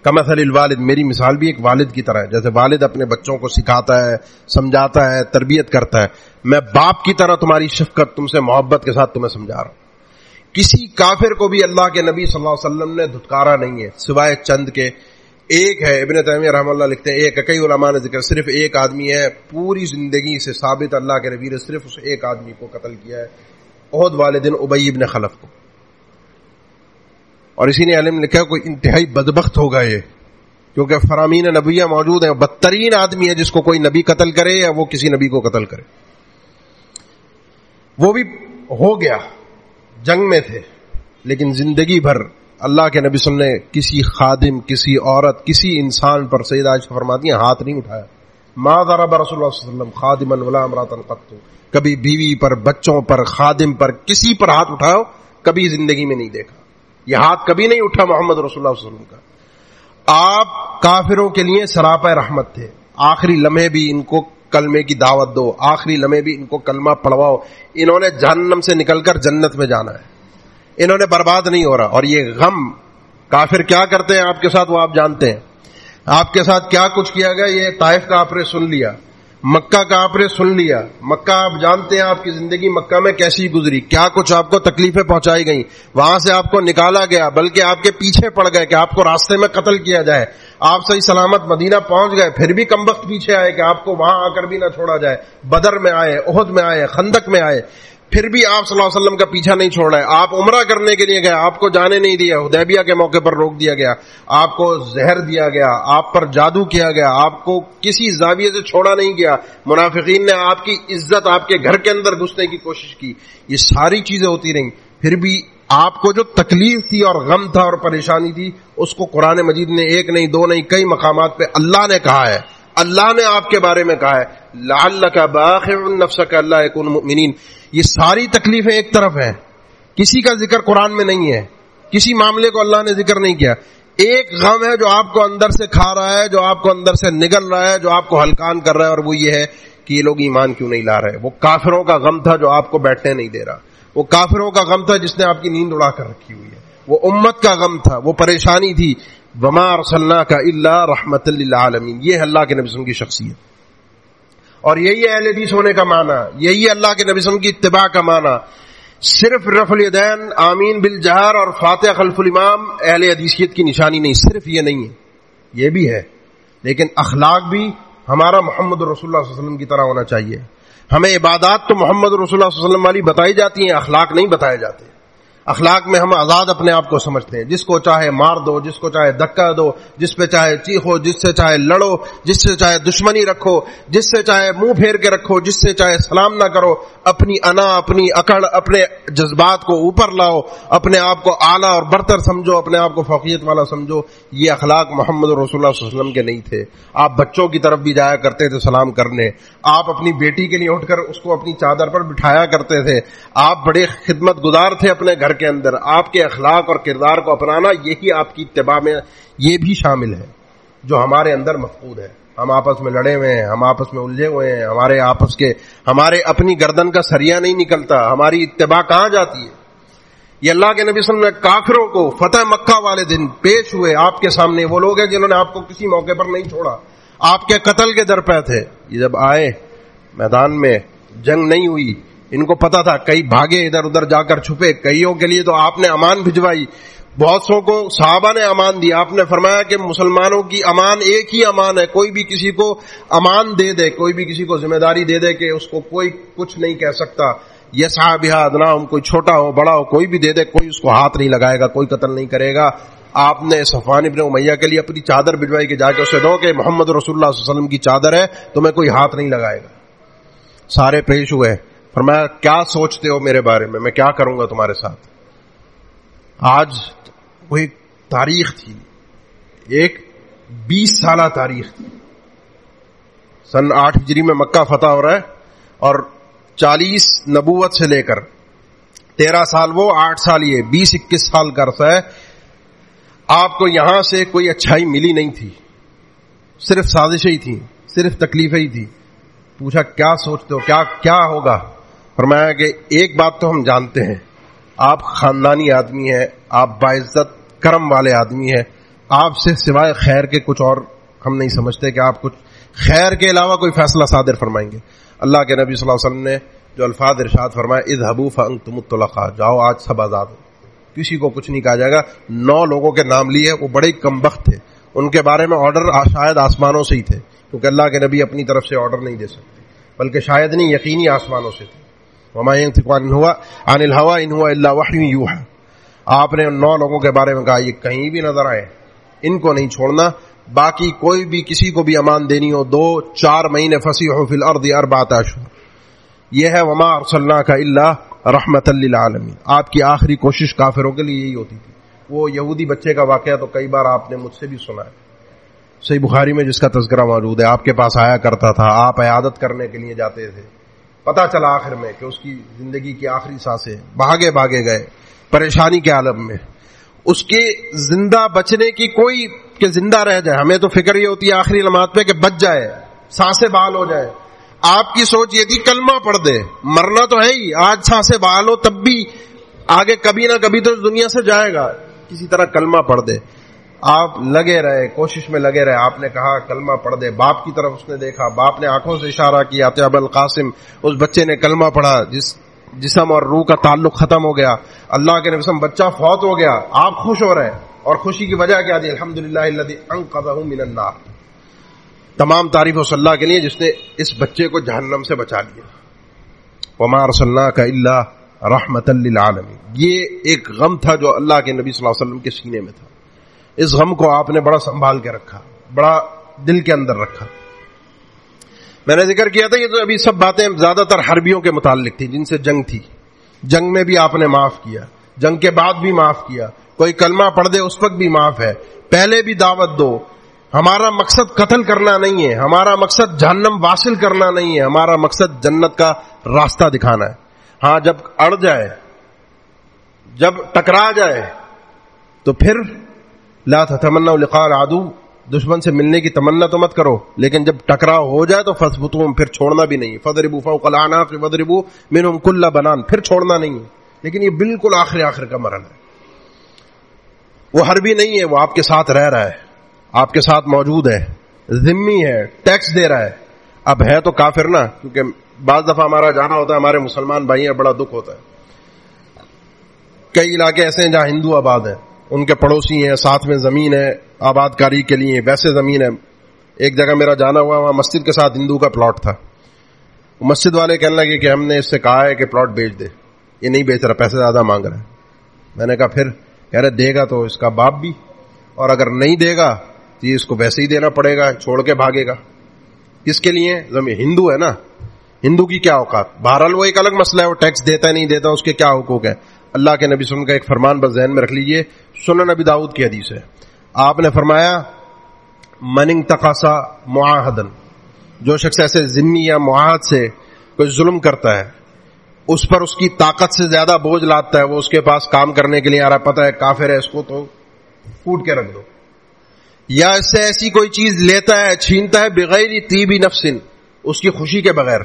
کمثل الوالد، میری مثال بھی ایک والد کی طرح ہے. جیسے والد اپنے بچوں کو سکھاتا ہے، سمجھاتا ہے، تربیت کرتا ہے، میں باپ کی طرح تمہاری شفقت، تم سے محبت کے ساتھ تمہیں سمجھا رہا ہوں. کسی کافر کو بھی اللہ کے نبی صلی اللہ علیہ وسلم نے دھتکارا نہیں ہے سوائے چند کے. ایک ہے، ابن تیمیہ رحمہ اللہ لکھتے ہیں، ایک کئی علماء نے ذکر، صرف ایک آدمی ہے پوری زندگی سے ثابت اللہ کے نبی نے صرف اس ایک آدمی کو قتل کیا ہے، احد والے دن ابی ابن خلف کو. اور اسی نے علم نے لکھا کوئی انتہائی بدبخت ہوگا یہ، کیونکہ فرامین نبیہ موجود ہیں. بدترین آدمی ہے جس کو کوئی نبی قتل کرے یا وہ کسی نبی کو قتل کرے. وہ بھی ہو گیا، جنگ میں تھے، لیکن زندگی بھر اللہ کے نبی صلی اللہ علیہ وسلم نے کسی خادم، کسی عورت، کسی انسان پر، سیدہ عائشہ فرماتی ہیں، ہاتھ نہیں اٹھایا. ما ضرب رسول اللہ صلی اللہ علیہ وسلم خادما ولا امرأة قط. کبھی بیوی پر، بچوں پر، خادم پر، کسی پر ہاتھ اٹھاؤ کبھی زندگی میں نہیں دیکھا. یہ ہاتھ کبھی نہیں اٹھا محمد رسول اللہ صلی اللہ علیہ وسلم کا. آپ کافروں کے لیے سراپا رحمت تھے. آخری لمحے بھی ان کو کلمے کی دعوت دو، آخری لمحے بھی ان کو کلمہ پڑھواؤ. انہوں نے جہنم سے نکل کر جنت میں جانا ہے، انہوں نے برباد نہیں ہو رہا. اور یہ غم کافر کیا کرتے ہیں آپ کے ساتھ وہ آپ جانتے ہیں. آپ کے ساتھ کیا کچھ کیا گیا، یہ طائف کا آپ نے سن لیا، مکہ کا آپ نے سن لیا. مکہ آپ جانتے ہیں آپ کی زندگی مکہ میں کیسی گزری، کیا کچھ آپ کو تکلیفیں پہنچائی گئیں، وہاں سے آپ کو نکالا گیا، بلکہ آپ کے پیچھے پڑ گئے کہ آپ کو راستے میں قتل کیا جائے. آپ صحیح سلامت مدینہ پہنچ گئے، پھر بھی کم وقت پیچھے آئے کہ آپ کو وہاں آ کر بھی نہ چھوڑا جائے. بدر میں آئے، احد میں آئے، خندق میں آئے. پھر بھی آپ صلی اللہ علیہ وسلم کا پیچھا نہیں چھوڑ رہے. آپ عمرہ کرنے کے لیے گئے, آپ کو جانے نہیں دیا, حدیبیہ کے موقع پر روک دیا گیا, آپ کو زہر دیا گیا, آپ پر جادو کیا گیا, آپ کو کسی زاویے سے چھوڑا نہیں گیا, منافقین نے آپ کی عزت آپ کے گھر کے اندر گھسنے کی کوشش کی, یہ ساری چیزیں ہوتی رہیں, پھر بھی آپ کو جو تکلیف تھی اور غم تھا اور پریشانی تھی, اس کو قرآن مجید نے ایک نہیں دو نہیں کئی مقامات پہ اللہ نے کہا ہے, اللہ نے آپ کے بارے میں کہا ہے لعلک باخع نفسک الا یکونوا مؤمنین. یہ ساری تکلیفیں ایک طرف ہیں, کسی کا ذکر قرآن میں نہیں ہے, کسی معاملے کو اللہ نے ذکر نہیں کیا. ایک غم ہے جو آپ کو اندر سے کھا رہا ہے, جو آپ کو اندر سے نگل رہا ہے, جو آپ کو ہلکان کر رہا ہے, اور وہ یہ ہے کہ یہ لوگ ایمان کیوں نہیں لا رہے. وہ کافروں کا غم تھا جو آپ کو بیٹھنے نہیں دے رہا, وہ کافروں کا غم تھا جس نے آپ کی نیند اڑا کر رکھی ہوئی ہے, وہ امت کا غم تھا, وہ پریشانی تھی. وما ارسلناک الا رحمۃ للعالمین, یہ ہے اللہ کے نبی صلی اللہ علیہ وسلم کی شخصیت, اور یہی ہے اہل حدیث ہونے کا معنی, یہی ہے اللہ کے نبی صلی اللہ علیہ وسلم کی اتباع کا معنی. صرف رفع الیدین, آمین بالجہر اور فاتحہ خلف الامام اہل حدیثیت کی نشانی نہیں, صرف یہ نہیں ہے, یہ بھی ہے, لیکن اخلاق بھی ہمارا محمد رسول اللہ صلی اللہ علیہ وسلم کی طرح ہونا چاہیے. ہمیں عبادات تو محمد رسول اللہ صلی اللہ علیہ وسلم والی بتائی جاتی ہیں, اخلاق نہیں بتائے جاتے. اخلاق میں ہم آزاد اپنے آپ کو سمجھتے ہیں, جس کو چاہے مار دو, جس کو چاہے دھکا دو, جس پہ چاہے چیخو, جس سے چاہے لڑو, جس سے چاہے دشمنی رکھو, جس سے چاہے منہ پھیر کے رکھو, جس سے چاہے سلام نہ کرو. اپنی انا, اپنی اکڑ, اپنے جذبات کو اوپر لاؤ, اپنے آپ کو اعلیٰ اور برتر سمجھو, اپنے آپ کو فوقیت والا سمجھو. یہ اخلاق محمد رسول اللہ صلی اللہ علیہ وسلم کے نہیں تھے. آپ بچوں کی طرف بھی جایا کرتے تھے سلام کرنے, آپ اپنی بیٹی کے لیے اٹھ کر اس کو اپنی چادر پر بٹھایا کرتے تھے, آپ بڑے خدمت گزار تھے اپنے گھر کے اندر. آپ کے اخلاق اور کردار کو اپنانا یہی آپ کی اتباع میں یہ بھی شامل ہے جو ہمارے اندر مفقود ہے. ہم آپس میں لڑے ہوئے ہیں, ہم آپس میں الجھے ہوئے ہیں, ہمارے اپنی گردن کا سریا نہیں نکلتا, ہماری اتباع کہاں جاتی ہے. یہ اللہ کے نبی صلی اللہ علیہ وسلم نے کافروں کو فتح مکہ والے دن پیش ہوئے آپ کے سامنے, وہ لوگ ہیں جنہوں نے آپ کو کسی موقع پر نہیں چھوڑا, آپ کے قتل کے در پہ تھے. یہ جب آئے میدان میں, جنگ نہیں ہوئی, ان کو پتا تھا, کئی بھاگے ادھر ادھر جا کر چھپے, کئیوں کے لیے تو آپ نے امان بھجوائی, بہت سو کو صحابہ نے امان دیا. آپ نے فرمایا کہ مسلمانوں کی امان ایک ہی امان ہے, کوئی بھی کسی کو امان دے دے, کوئی بھی کسی کو ذمہ داری دے دے کہ اس کو کوئی کچھ نہیں کہہ سکتا. یسعی بہا ادناہم, کوئی چھوٹا ہو بڑا ہو کوئی بھی دے دے, کوئی اس کو ہاتھ نہیں لگائے گا, کوئی قتل نہیں کرے گا. آپ نے صفوان ابن امیہ کے لیے اپنی چادر بھجوائی کہ جا کے اسے دو کہ محمد رسول اللہ صلی اللہ علیہ وسلم کی چادر ہے, تمہیں کوئی ہاتھ نہیں لگائے گا. سارے پیش ہوئے, فرمایا کیا سوچتے ہو میرے بارے میں کیا کروں گا تمہارے ساتھ. آج وہ ایک تاریخ تھی, ایک 20 سالہ تاریخ تھی. سن 8 ہجری میں مکہ فتح ہو رہا ہے, اور 40 نبوت سے لے کر 13 سال وہ, 8 سال یہ, 20-21 سال کا عرصہ ہے. آپ کو یہاں سے کوئی اچھائی ملی نہیں تھی, صرف سازشیں ہی تھیں, صرف تکلیفیں ہی تھی. پوچھا کیا سوچتے ہو, کیا ہوگا. فرمایا کہ ایک بات تو ہم جانتے ہیں, آپ خاندانی آدمی ہیں, آپ باعزت کرم والے آدمی ہیں, آپ سے سوائے خیر کے کچھ اور ہم نہیں سمجھتے کہ آپ کچھ خیر کے علاوہ کوئی فیصلہ صادر فرمائیں گے. اللہ کے نبی صلی اللہ علیہ وسلم نے جو الفاظ ارشاد فرمایا, اذهبوا فانتم الطلقاء, جاؤ آج سب آزاد ہو, کسی کو کچھ نہیں کہا جائے گا. 9 لوگوں کے نام لیے, وہ بڑے کمبخت تھے, ان کے بارے میں آرڈر شاید آسمانوں سے ہی تھے, کیونکہ اللہ کے نبی اپنی طرف سے آرڈر نہیں دے سکتے, بلکہ شاید نہیں یقینی آسمانوں سے تھے. وما ينطق عن الهوى ان هو الا وحي يوحى. آپ نے 9 لوگوں کے بارے میں کہا یہ کہیں بھی نظر آئے, ان کو نہیں چھوڑنا. باقی کوئی بھی کسی کو بھی امان دینی ہو, 2-4 مہینے فسیحوا فی الارض 4 اشہر. یہ ہے وما ارسلناک الا رحمۃ للعالمین. آپ کی آخری کوشش کافروں کے لیے یہی ہوتی تھی. وہ یہودی بچے کا واقعہ تو کئی بار آپ نے مجھ سے بھی سنا ہے, صحیح بخاری میں جس کا تذکرہ موجود ہے. آپ کے پاس آیا کرتا تھا, آپ عیادت کرنے کے لیے جاتے تھے, پتا چلا آخر میں کہ اس کی زندگی کی آخری سانسیں, بھاگے گئے پریشانی کے عالم میں. اس کے زندہ بچنے کی کوئی, کہ زندہ رہ جائے, ہمیں تو فکر یہ ہوتی ہے آخری لمحات پہ کہ بچ جائے, سانسیں بحال ہو جائے. آپ کی سوچ یہ تھی کلمہ پڑھ دے, مرنا تو ہے ہی, آج سانسیں بحال ہو تب بھی آگے کبھی نہ کبھی تو دنیا سے جائے گا, کسی طرح کلمہ پڑھ دے. آپ لگے رہے, کوشش میں لگے رہے. آپ نے کہا کلمہ پڑھ دے, باپ کی طرف اس نے دیکھا, باپ نے آنکھوں سے اشارہ کیا, ابا القاسم, اس بچے نے کلمہ پڑھا, جسم اور روح کا تعلق ختم ہو گیا. اللہ کے نبی بچہ فوت ہو گیا, آپ خوش ہو رہے, اور خوشی کی وجہ کیا تھی؟ الحمدللہ الذی انقذہ من النار. تمام تعریف اس اللہ کے لیے جس نے اس بچے کو جہنم سے بچا لیا. وما ارسلناک الا رحمتا للعالمین. یہ ایک غم تھا جو اللہ کے نبی صلی اللہ علیہ وسلم کے سینے میں تھا. اس غم کو آپ نے بڑا سنبھال کے رکھا, بڑا دل کے اندر رکھا. میں نے ذکر کیا تھا یہ تو ابھی سب باتیں زیادہ تر حربیوں کے متعلق تھی جن سے جنگ تھی. جنگ میں بھی آپ نے معاف کیا, جنگ کے بعد بھی معاف کیا, کوئی کلمہ پڑھ دے اس وقت بھی معاف ہے, پہلے بھی دعوت دو. ہمارا مقصد قتل کرنا نہیں ہے, ہمارا مقصد جہنم واصل کرنا نہیں ہے, ہمارا مقصد جنت کا راستہ دکھانا ہے. ہاں جب اڑ جائے, جب ٹکرا جائے تو پھر لا تتمنوا لقاء العدو, دشمن سے ملنے کی تمنا تو مت کرو, لیکن جب ٹکراؤ ہو جائے تو فثبتوا, پھر چھوڑنا بھی نہیں. فضربوا فوق الاعناق واضربوا منهم كل بنان, پھر چھوڑنا نہیں ہے. لیکن یہ بالکل آخر کا مرحلہ ہے. وہ حربی نہیں ہے, وہ آپ کے ساتھ رہ رہا ہے, آپ کے ساتھ موجود ہے, ذمہ ہے, ٹیکس دے رہا ہے. اب ہے تو کافر نا, کیونکہ بعض دفعہ ہمارا جانا ہوتا ہے, ہمارے مسلمان بھائی ہیں, بڑا دکھ ہوتا ہے. کئی علاقے ایسے ہیں جہاں ہندو آباد ہیں, ان کے پڑوسی ہیں, ساتھ میں زمین ہے آباد کاری کے لیے, ویسے زمین ہے. ایک جگہ میرا جانا ہوا, وہاں مسجد کے ساتھ ہندو کا پلاٹ تھا. مسجد والے کہنے لگے کہ ہم نے اس سے کہا ہے کہ پلاٹ بیچ دے, یہ نہیں بیچ رہا, پیسے زیادہ مانگ رہا ہے. میں نے کہا پھر, کہہ رہے دے گا تو اس کا باپ بھی, اور اگر نہیں دے گا تو یہ اس کو ویسے ہی دینا پڑے گا, چھوڑ کے بھاگے گا. کس کے لیے؟ زمین, ہندو ہے نا, ہندو کی کیا اوقات. بہرحال وہ ایک الگ مسئلہ ہے, وہ ٹیکس دیتا ہے نہیں دیتا, اس کے کیا حقوق ہے. اللہ کے نبی صلی اللہ علیہ وسلم کا ایک فرمان بس ذہن میں رکھ لیجئے, سنن نبی داؤد کی حدیث ہے. آپ نے فرمایا من انتقص معاہدا, جو شخص ایسے ذمی یا معاہد سے کوئی ظلم کرتا ہے, اس پر اس کی طاقت سے زیادہ بوجھ لاتا ہے, وہ اس کے پاس کام کرنے کے لیے آ رہا, پتہ ہے کافر ہے, اس کو تو پھوٹ کے رکھ دو. یا اس سے ایسی کوئی چیز لیتا ہے, چھینتا ہے, بغیر طیب نفس, اس کی خوشی کے بغیر,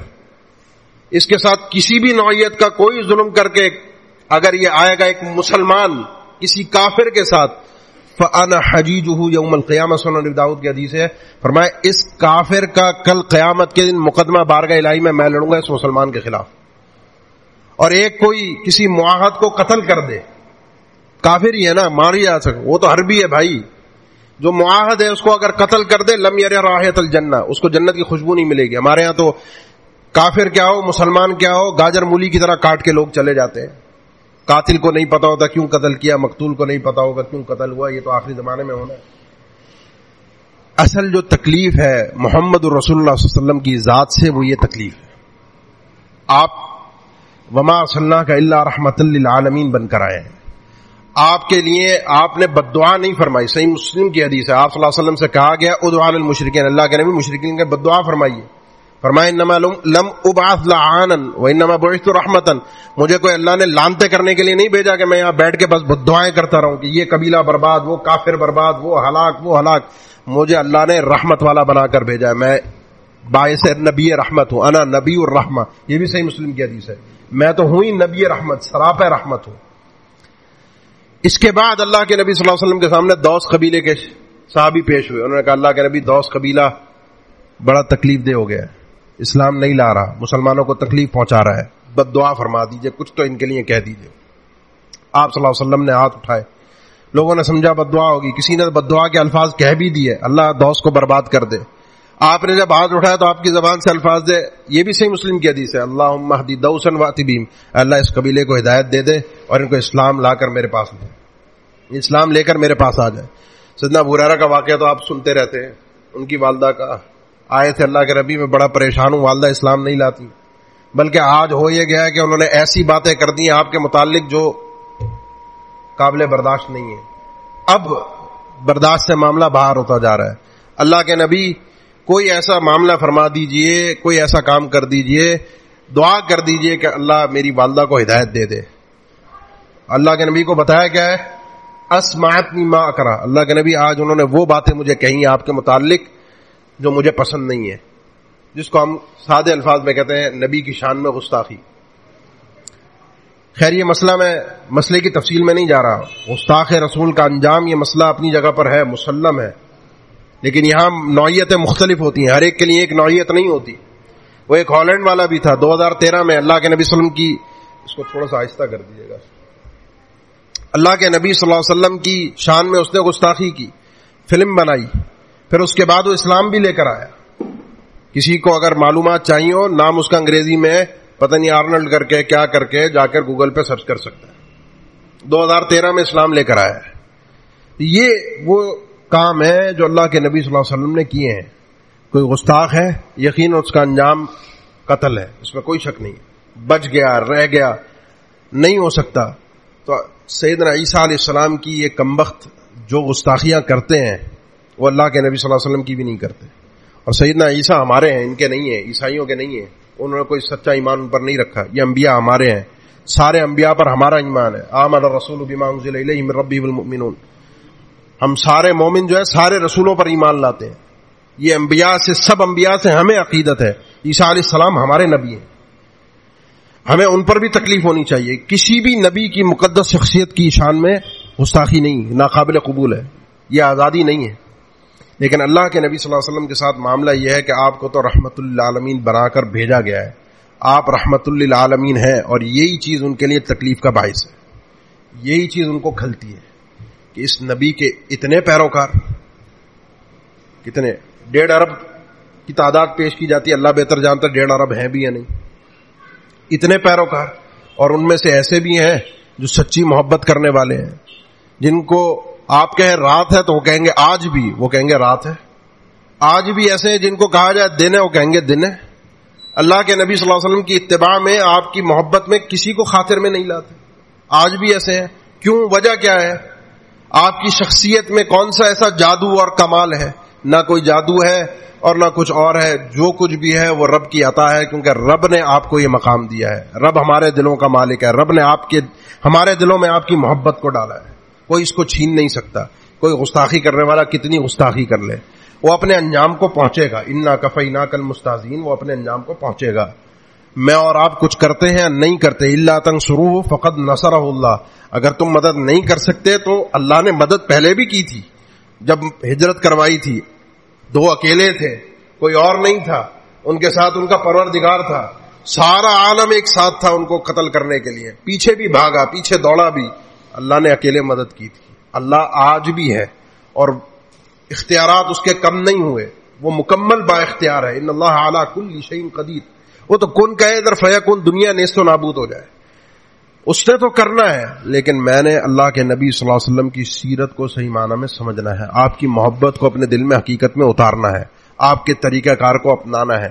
اس کے ساتھ کسی بھی نوعیت کا کوئی ظلم کر کے اگر یہ آئے گا ایک مسلمان کسی کافر کے ساتھ, فَأَنَا حَجِيجُهُ يَوْمَ الْقِيَامَةِ, سنن نبی داؤد کی حدیث ہے. فرمایا اس کافر کا کل قیامت کے دن مقدمہ بارگاہ الہی میں لڑوں گا اس مسلمان کے خلاف. اور ایک کوئی کسی معاہد کو قتل کر دے, کافر ہی ہے نا, مار جا سکے, وہ تو حربی ہے بھائی. جو معاہد ہے اس کو اگر قتل کر دے, لم یرى رائحۃ الجنہ, اس کو جنت کی خوشبو نہیں ملے گی. ہمارے ہاں تو کافر کیا ہو, مسلمان کیا ہو, گاجر مولی کی طرح کاٹ کے لوگ چلے جاتے ہیں. قاتل کو نہیں پتا ہوتا کیوں قتل کیا, مقتول کو نہیں پتا ہوگا کیوں قتل ہوا. یہ تو آخری زمانے میں ہونا ہے. اصل جو تکلیف ہے محمد الرسول اللہ صلی اللہ علیہ وسلم کی ذات سے, وہ یہ تکلیف ہے. آپ وما ارسلناک الا رحمتا للعالمین بن کر آئے ہیں. آپ کے لیے آپ نے بد دعا نہیں فرمائی. صحیح مسلم کی حدیث ہے, آپ صلی اللہ علیہ وسلم سے کہا گیا ادعوا للمشرکین, اللہ کے نبی مشرکین کے بد دعا فرمائیے. فرمایا انما لم ابعث لعانا وانما بعثت رحمتا, مجھے کوئی اللہ نے لانتے کرنے کے لیے نہیں بھیجا کہ میں یہاں بیٹھ کے بس بد دعائیں کرتا رہوں کہ یہ قبیلہ برباد, وہ کافر برباد, وہ ہلاک. مجھے اللہ نے رحمت والا بنا کر بھیجا ہے, میں باعث نبی رحمت ہوں. انا نبی الرحمہ, یہ بھی صحیح مسلم کی حدیث ہے, میں تو ہوں ہی نبی رحمت, سراپا رحمت ہوں. اس کے بعد اللہ کے نبی صلی اللہ علیہ وسلم کے سامنے دوس قبیلے کے صحابی پیش ہوئے. انہوں نے کہا اللہ کے نبی دوس قبیلہ بڑا تکلیف دہ ہو گیا ہے, اسلام نہیں لا رہا, مسلمانوں کو تکلیف پہنچا رہا ہے, بد دعا فرما دیجئے, کچھ تو ان کے لیے کہہ دیجئے. آپ صلی اللہ علیہ وسلم نے ہاتھ اٹھائے, لوگوں نے سمجھا بد دعا ہوگی, کسی نے بد دعا کے الفاظ کہہ بھی دیے, اللہ دوس کو برباد کر دے. آپ نے جب ہاتھ اٹھایا تو آپ کی زبان سے الفاظ دے, یہ بھی صحیح مسلم کی حدیث ہے, اللہم اہدی دوسا وأت بہم, اللہ اس قبیلے کو ہدایت دے دے اور ان کو اسلام لا کر میرے پاس لے, اسلام لے کر میرے پاس آ جائے. سیدنا ابو ہریرہ کا واقعہ تو آپ سنتے رہتے ہیں, ان کی والدہ کا آئے تھے اللہ کے نبی میں بڑا پریشان ہوں, والدہ اسلام نہیں لاتی, بلکہ آج ہو یہ گیا ہے کہ انہوں نے ایسی باتیں کر دی آپ کے متعلق جو قابل برداشت نہیں ہے. اب برداشت سے معاملہ باہر ہوتا جا رہا ہے. اللہ کے نبی کوئی ایسا معاملہ فرما دیجئے, کوئی ایسا کام کر دیجئے, دعا کر دیجئے کہ اللہ میری والدہ کو ہدایت دے دے. اللہ کے نبی کو بتایا کیا ہے, اسمعتنی ما اکرہ, اللہ کے نبی آج انہوں نے وہ باتیں مجھے کہیں آپ کے متعلق جو مجھے پسند نہیں ہے, جس کو ہم سادے الفاظ میں کہتے ہیں نبی کی شان میں گستاخی. خیر یہ مسئلہ میں مسئلے کی تفصیل میں نہیں جا رہا, گستاخ رسول کا انجام یہ مسئلہ اپنی جگہ پر ہے, مسلم ہے, لیکن یہاں نوعیتیں مختلف ہوتی ہیں, ہر ایک کے لیے ایک نوعیت نہیں ہوتی. وہ ایک ہالینڈ والا بھی تھا 2013 میں, اللہ کے نبی صلی اللہ علیہ وسلم کی, اس کو تھوڑا سا آہستہ کر دیجیے گا, اللہ کے نبی صلی اللہ علیہ وسلم کی شان میں اس نے گستاخی کی, فلم بنائی, پھر اس کے بعد وہ اسلام بھی لے کر آیا. کسی کو اگر معلومات چاہیے ہو, نام اس کا انگریزی میں پتہ نہیں آرنلڈ کر کے کیا کر کے جا کر گوگل پہ سرچ کر سکتا ہے. 2013 میں اسلام لے کر آیا ہے. یہ وہ کام ہے جو اللہ کے نبی صلی اللہ علیہ وسلم نے کیے ہیں. کوئی گستاخ ہے یقیناً اس کا انجام قتل ہے, اس میں کوئی شک نہیں. بچ گیا, رہ گیا, نہیں ہو سکتا. تو سیدنا عیسیٰ علیہ السلام کی یہ کمبخت جو گستاخیاں کرتے ہیں وہ اللہ کے نبی صلی اللہ علیہ وسلم کی بھی نہیں کرتے. اور سیدنا عیسیٰ ہمارے ہیں, ان کے نہیں ہیں, عیسائیوں کے نہیں ہیں. انہوں نے کوئی سچا ایمان ان پر نہیں رکھا. یہ انبیاء ہمارے ہیں, سارے انبیاء پر ہمارا ایمان ہے. آمن الرسول بما انزل الیہ من ربہ والمؤمنون. ہم سارے مومن جو ہے سارے رسولوں پر ایمان لاتے ہیں. یہ انبیاء سے, سب انبیاء سے ہمیں عقیدت ہے. عیسیٰ علیہ السلام ہمارے نبی ہیں, ہمیں ان پر بھی تکلیف ہونی چاہیے. کسی بھی نبی کی مقدس شخصیت کی شان میں گستاخی نہیں, ناقابل قبول ہے, یہ آزادی نہیں ہے. لیکن اللہ کے نبی صلی اللہ علیہ وسلم کے ساتھ معاملہ یہ ہے کہ آپ کو تو رحمت للعالمین بنا کر بھیجا گیا ہے. آپ رحمت للعالمین ہیں, اور یہی چیز ان کے لیے تکلیف کا باعث ہے. یہی چیز ان کو کھلتی ہے کہ اس نبی کے اتنے پیروکار, کتنے 1.5 ارب کی تعداد پیش کی جاتی ہے. اللہ بہتر جانتا 1.5 ارب ہیں بھی یا نہیں. اتنے پیروکار, اور ان میں سے ایسے بھی ہیں جو سچی محبت کرنے والے ہیں, جن کو آپ کہیں رات ہے تو وہ کہیں گے آج بھی, وہ کہیں گے رات ہے. آج بھی ایسے ہیں جن کو کہا جائے دن ہے, وہ کہیں گے دن ہے. اللہ کے نبی صلی اللہ علیہ وسلم کی اتباع میں, آپ کی محبت میں کسی کو خاطر میں نہیں لاتے. آج بھی ایسے ہیں. کیوں؟ وجہ کیا ہے؟ آپ کی شخصیت میں کون سا ایسا جادو اور کمال ہے؟ نہ کوئی جادو ہے اور نہ کچھ اور ہے. جو کچھ بھی ہے وہ رب کی عطا ہے, کیونکہ رب نے آپ کو یہ مقام دیا ہے. رب ہمارے دلوں کا مالک ہے. رب نے ہمارے دلوں میں آپ کی محبت کو ڈالا ہے. کوئی اس کو چھین نہیں سکتا. کوئی گستاخی کرنے والا کتنی گستاخی کر لے, وہ اپنے انجام کو پہنچے گا. انا کفیناک المستہزئین, وہ اپنے انجام کو پہنچے گا. میں اور آپ کچھ کرتے ہیں یا نہیں کرتے, الا تنصروہ فقد نصرہ اللہ, اگر تم مدد نہیں کر سکتے تو اللہ نے مدد پہلے بھی کی تھی. جب ہجرت کروائی تھی 2 اکیلے تھے, کوئی اور نہیں تھا, ان کے ساتھ ان کا پروردگار تھا. سارا عالم ایک ساتھ تھا ان کو قتل کرنے کے لیے. پیچھے بھی بھاگا, پیچھے دوڑا بھی, اللہ نے اکیلے مدد کی تھی. اللہ آج بھی ہے, اور اختیارات اس کے کم نہیں ہوئے, وہ مکمل با اختیار ہے. ان اللہ علی کل شیء قدیر. وہ تو کن کہے ادھر فیکون, دنیا نیست و نابود ہو جائے, اس نے تو کرنا ہے. لیکن میں نے اللہ کے نبی صلی اللہ علیہ وسلم کی سیرت کو صحیح معنی میں سمجھنا ہے, آپ کی محبت کو اپنے دل میں حقیقت میں اتارنا ہے, آپ کے طریقہ کار کو اپنانا ہے.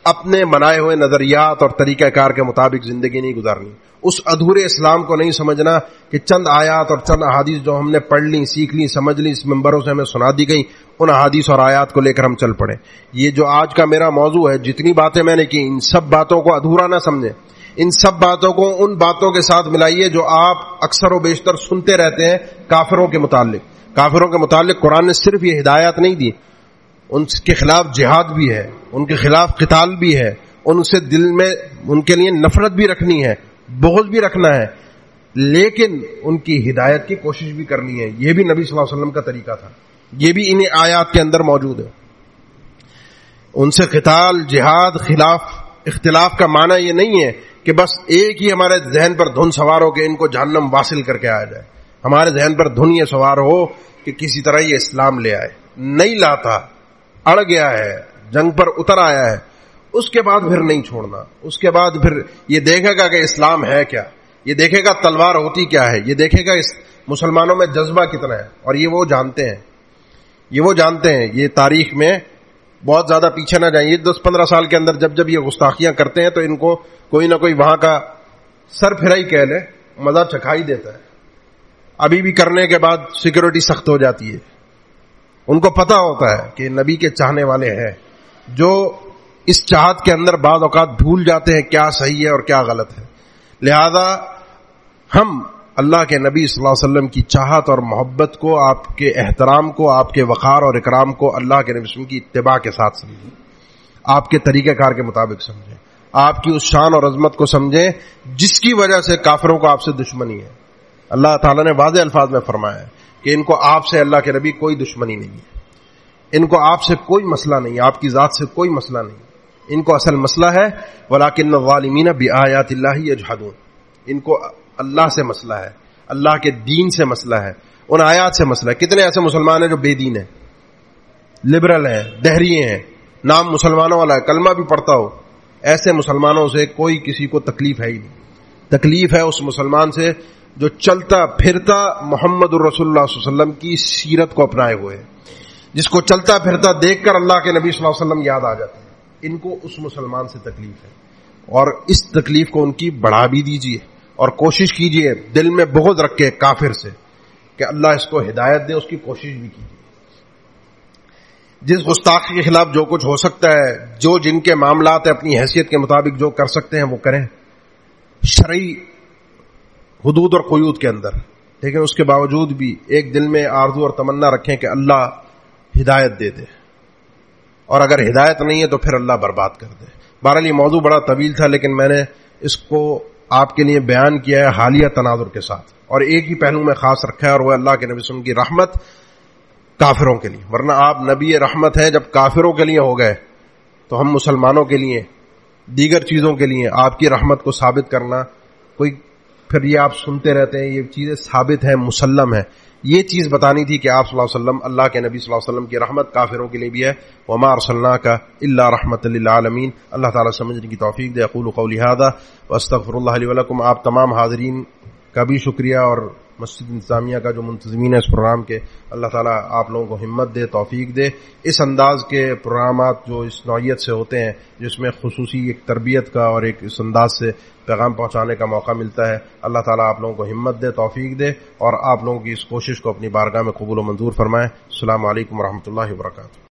اپنے بنائے ہوئے نظریات اور طریقہ کار کے مطابق زندگی نہیں گزارنی. اس ادھورے اسلام کو نہیں سمجھنا کہ چند آیات اور چند احادیث جو ہم نے پڑھ لی, سیکھ لی, سمجھ لی, اس ممبروں سے ہمیں سنا دی گئی, ان احادیث اور آیات کو لے کر ہم چل پڑے. یہ جو آج کا میرا موضوع ہے, جتنی باتیں میں نے کی, ان سب باتوں کو ادھورا نہ سمجھیں. ان سب باتوں کو ان باتوں کے ساتھ ملائیے جو آپ اکثر و بیشتر سنتے رہتے ہیں کافروں کے متعلق. کافروں کے متعلق قرآن نے صرف یہ ہدایات نہیں دی, ان کے خلاف جہاد بھی ہے, ان کے خلاف قتال بھی ہے, ان سے دل میں ان کے لیے نفرت بھی رکھنی ہے, بغض بھی رکھنا ہے, لیکن ان کی ہدایت کی کوشش بھی کرنی ہے. یہ بھی نبی صلی اللہ علیہ وسلم کا طریقہ تھا, یہ بھی ان آیات کے اندر موجود ہے. ان سے قتال, جہاد, اختلاف کا معنی یہ نہیں ہے کہ بس ایک ہی ہمارے ذہن پر دھن سوار ہو کہ ان کو جہنم واصل کر کے آیا جائے. ہمارے ذہن پر دھن یہ سوار ہو کہ کسی طرح یہ اسلام لے آئے. نہیں لاتا, اڑ گیا ہے, جنگ پر اتر آیا ہے, اس کے بعد پھر نہیں چھوڑنا. اس کے بعد پھر یہ دیکھے گا کہ اسلام ہے کیا, یہ دیکھے گا تلوار ہوتی کیا ہے, یہ دیکھے گا اس مسلمانوں میں جذبہ کتنا ہے. اور یہ وہ جانتے ہیں, یہ تاریخ میں بہت زیادہ پیچھے نہ جائیں. یہ 10-15 سال کے اندر جب یہ گستاخیاں کرتے ہیں تو ان کو کوئی نہ کوئی وہاں کا سر پھرائی کہہ لے, مزہ چکھائی دیتا ہے. ابھی بھی کرنے کے بعد سیکورٹی سخت ہو جاتی ہے. ان کو پتا ہوتا ہے کہ نبی کے چاہنے والے ہیں, جو اس چاہت کے اندر بعض اوقات بھول جاتے ہیں کیا صحیح ہے اور کیا غلط ہے. لہذا ہم اللہ کے نبی صلی اللہ علیہ وسلم کی چاہت اور محبت کو, آپ کے احترام کو, آپ کے وقار اور اکرام کو اللہ کے نبی صلی اللہ علیہ وسلم کی اتباع کے ساتھ سمجھیں, آپ کے طریقہ کار کے مطابق سمجھیں, آپ کی اس شان اور عظمت کو سمجھیں جس کی وجہ سے کافروں کو آپ سے دشمنی ہے. اللہ تعالیٰ نے واضح الفاظ میں فرمایا ہے کہ ان کو آپ سے, اللہ کے نبی, کوئی دشمنی نہیں ہے. ان کو آپ سے کوئی مسئلہ نہیں, آپ کی ذات سے کوئی مسئلہ نہیں. ان کو اصل مسئلہ ہے وَلَٰكِنَّ الظَّالِمِينَ بِآيَاتِ اللَّهِ يَجْحَدُونَ. ان کو اللہ سے مسئلہ ہے, اللہ کے دین سے مسئلہ ہے, ان آیات سے مسئلہ ہے. کتنے ایسے مسلمان ہیں جو بے دین ہیں, لبرل ہیں, دہریے ہیں, نام مسلمانوں والا ہے, کلمہ بھی پڑھتا ہو, ایسے مسلمانوں سے کوئی کسی کو تکلیف ہے ہی نہیں. تکلیف ہے اس مسلمان سے جو چلتا پھرتا محمد الرسول اللہ صلی اللہ علیہ وسلم کی سیرت کو اپنائے ہوئے ہے, جس کو چلتا پھرتا دیکھ کر اللہ کے نبی صلی اللہ علیہ وسلم یاد آ جاتے ہیں. ان کو اس مسلمان سے تکلیف ہے, اور اس تکلیف کو ان کی بڑھا بھی دیجیے, اور کوشش کیجیے دل میں بغض رکھے کافر سے کہ اللہ اس کو ہدایت دے, اس کی کوشش بھی کیجیے. جس گستاخ کے خلاف جو کچھ ہو سکتا ہے, جو جن کے معاملات اپنی حیثیت کے مطابق جو کر سکتے ہیں وہ کریں, شرعی حدود اور قیود کے اندر, لیکن اس کے باوجود بھی ایک دل میں آرزو اور تمنا رکھیں کہ اللہ ہدایت دے دے, اور اگر ہدایت نہیں ہے تو پھر اللہ برباد کر دے. بہرحال یہ موضوع بڑا طویل تھا, لیکن میں نے اس کو آپ کے لیے بیان کیا ہے حالیہ تناظر کے ساتھ, اور ایک ہی پہلو میں خاص رکھا ہے, اور وہ اللہ کے نبی صلی اللہ علیہ وسلم کی رحمت کافروں کے لیے. ورنہ آپ نبی رحمت ہے, جب کافروں کے لیے ہو گئے تو ہم مسلمانوں کے لیے, دیگر چیزوں کے لیے آپ کی رحمت کو ثابت کرنا, کوئی پھر یہ آپ سنتے رہتے ہیں یہ چیزیں ثابت ہیں, مسلم ہے. یہ چیز بتانی تھی کہ آپ صلی اللہ علیہ وسلم, اللہ کے نبی صلی اللہ علیہ وسلم کی رحمت کافروں کے لیے بھی ہے. وما ارسلناک الا رحمۃ للعالمین. اللہ تعالیٰ سمجھنے کی توفیق دے. اقول قولی ھذا واستغفر اللہ لی ولکم. آپ تمام حاضرین کا بھی شکریہ, اور مسجد انتظامیہ کا جو منتظمین ہے اس پروگرام کے, اللہ تعالیٰ آپ لوگوں کو ہمت دے, توفیق دے. اس انداز کے پروگرامات جو اس نوعیت سے ہوتے ہیں, جس میں خصوصی ایک تربیت کا اور ایک اس انداز سے پیغام پہنچانے کا موقع ملتا ہے, اللہ تعالیٰ آپ لوگوں کو ہمت دے, توفیق دے, اور آپ لوگوں کی اس کوشش کو اپنی بارگاہ میں قبول و منظور فرمائے. السلام علیکم ورحمۃ اللہ وبرکاتہ.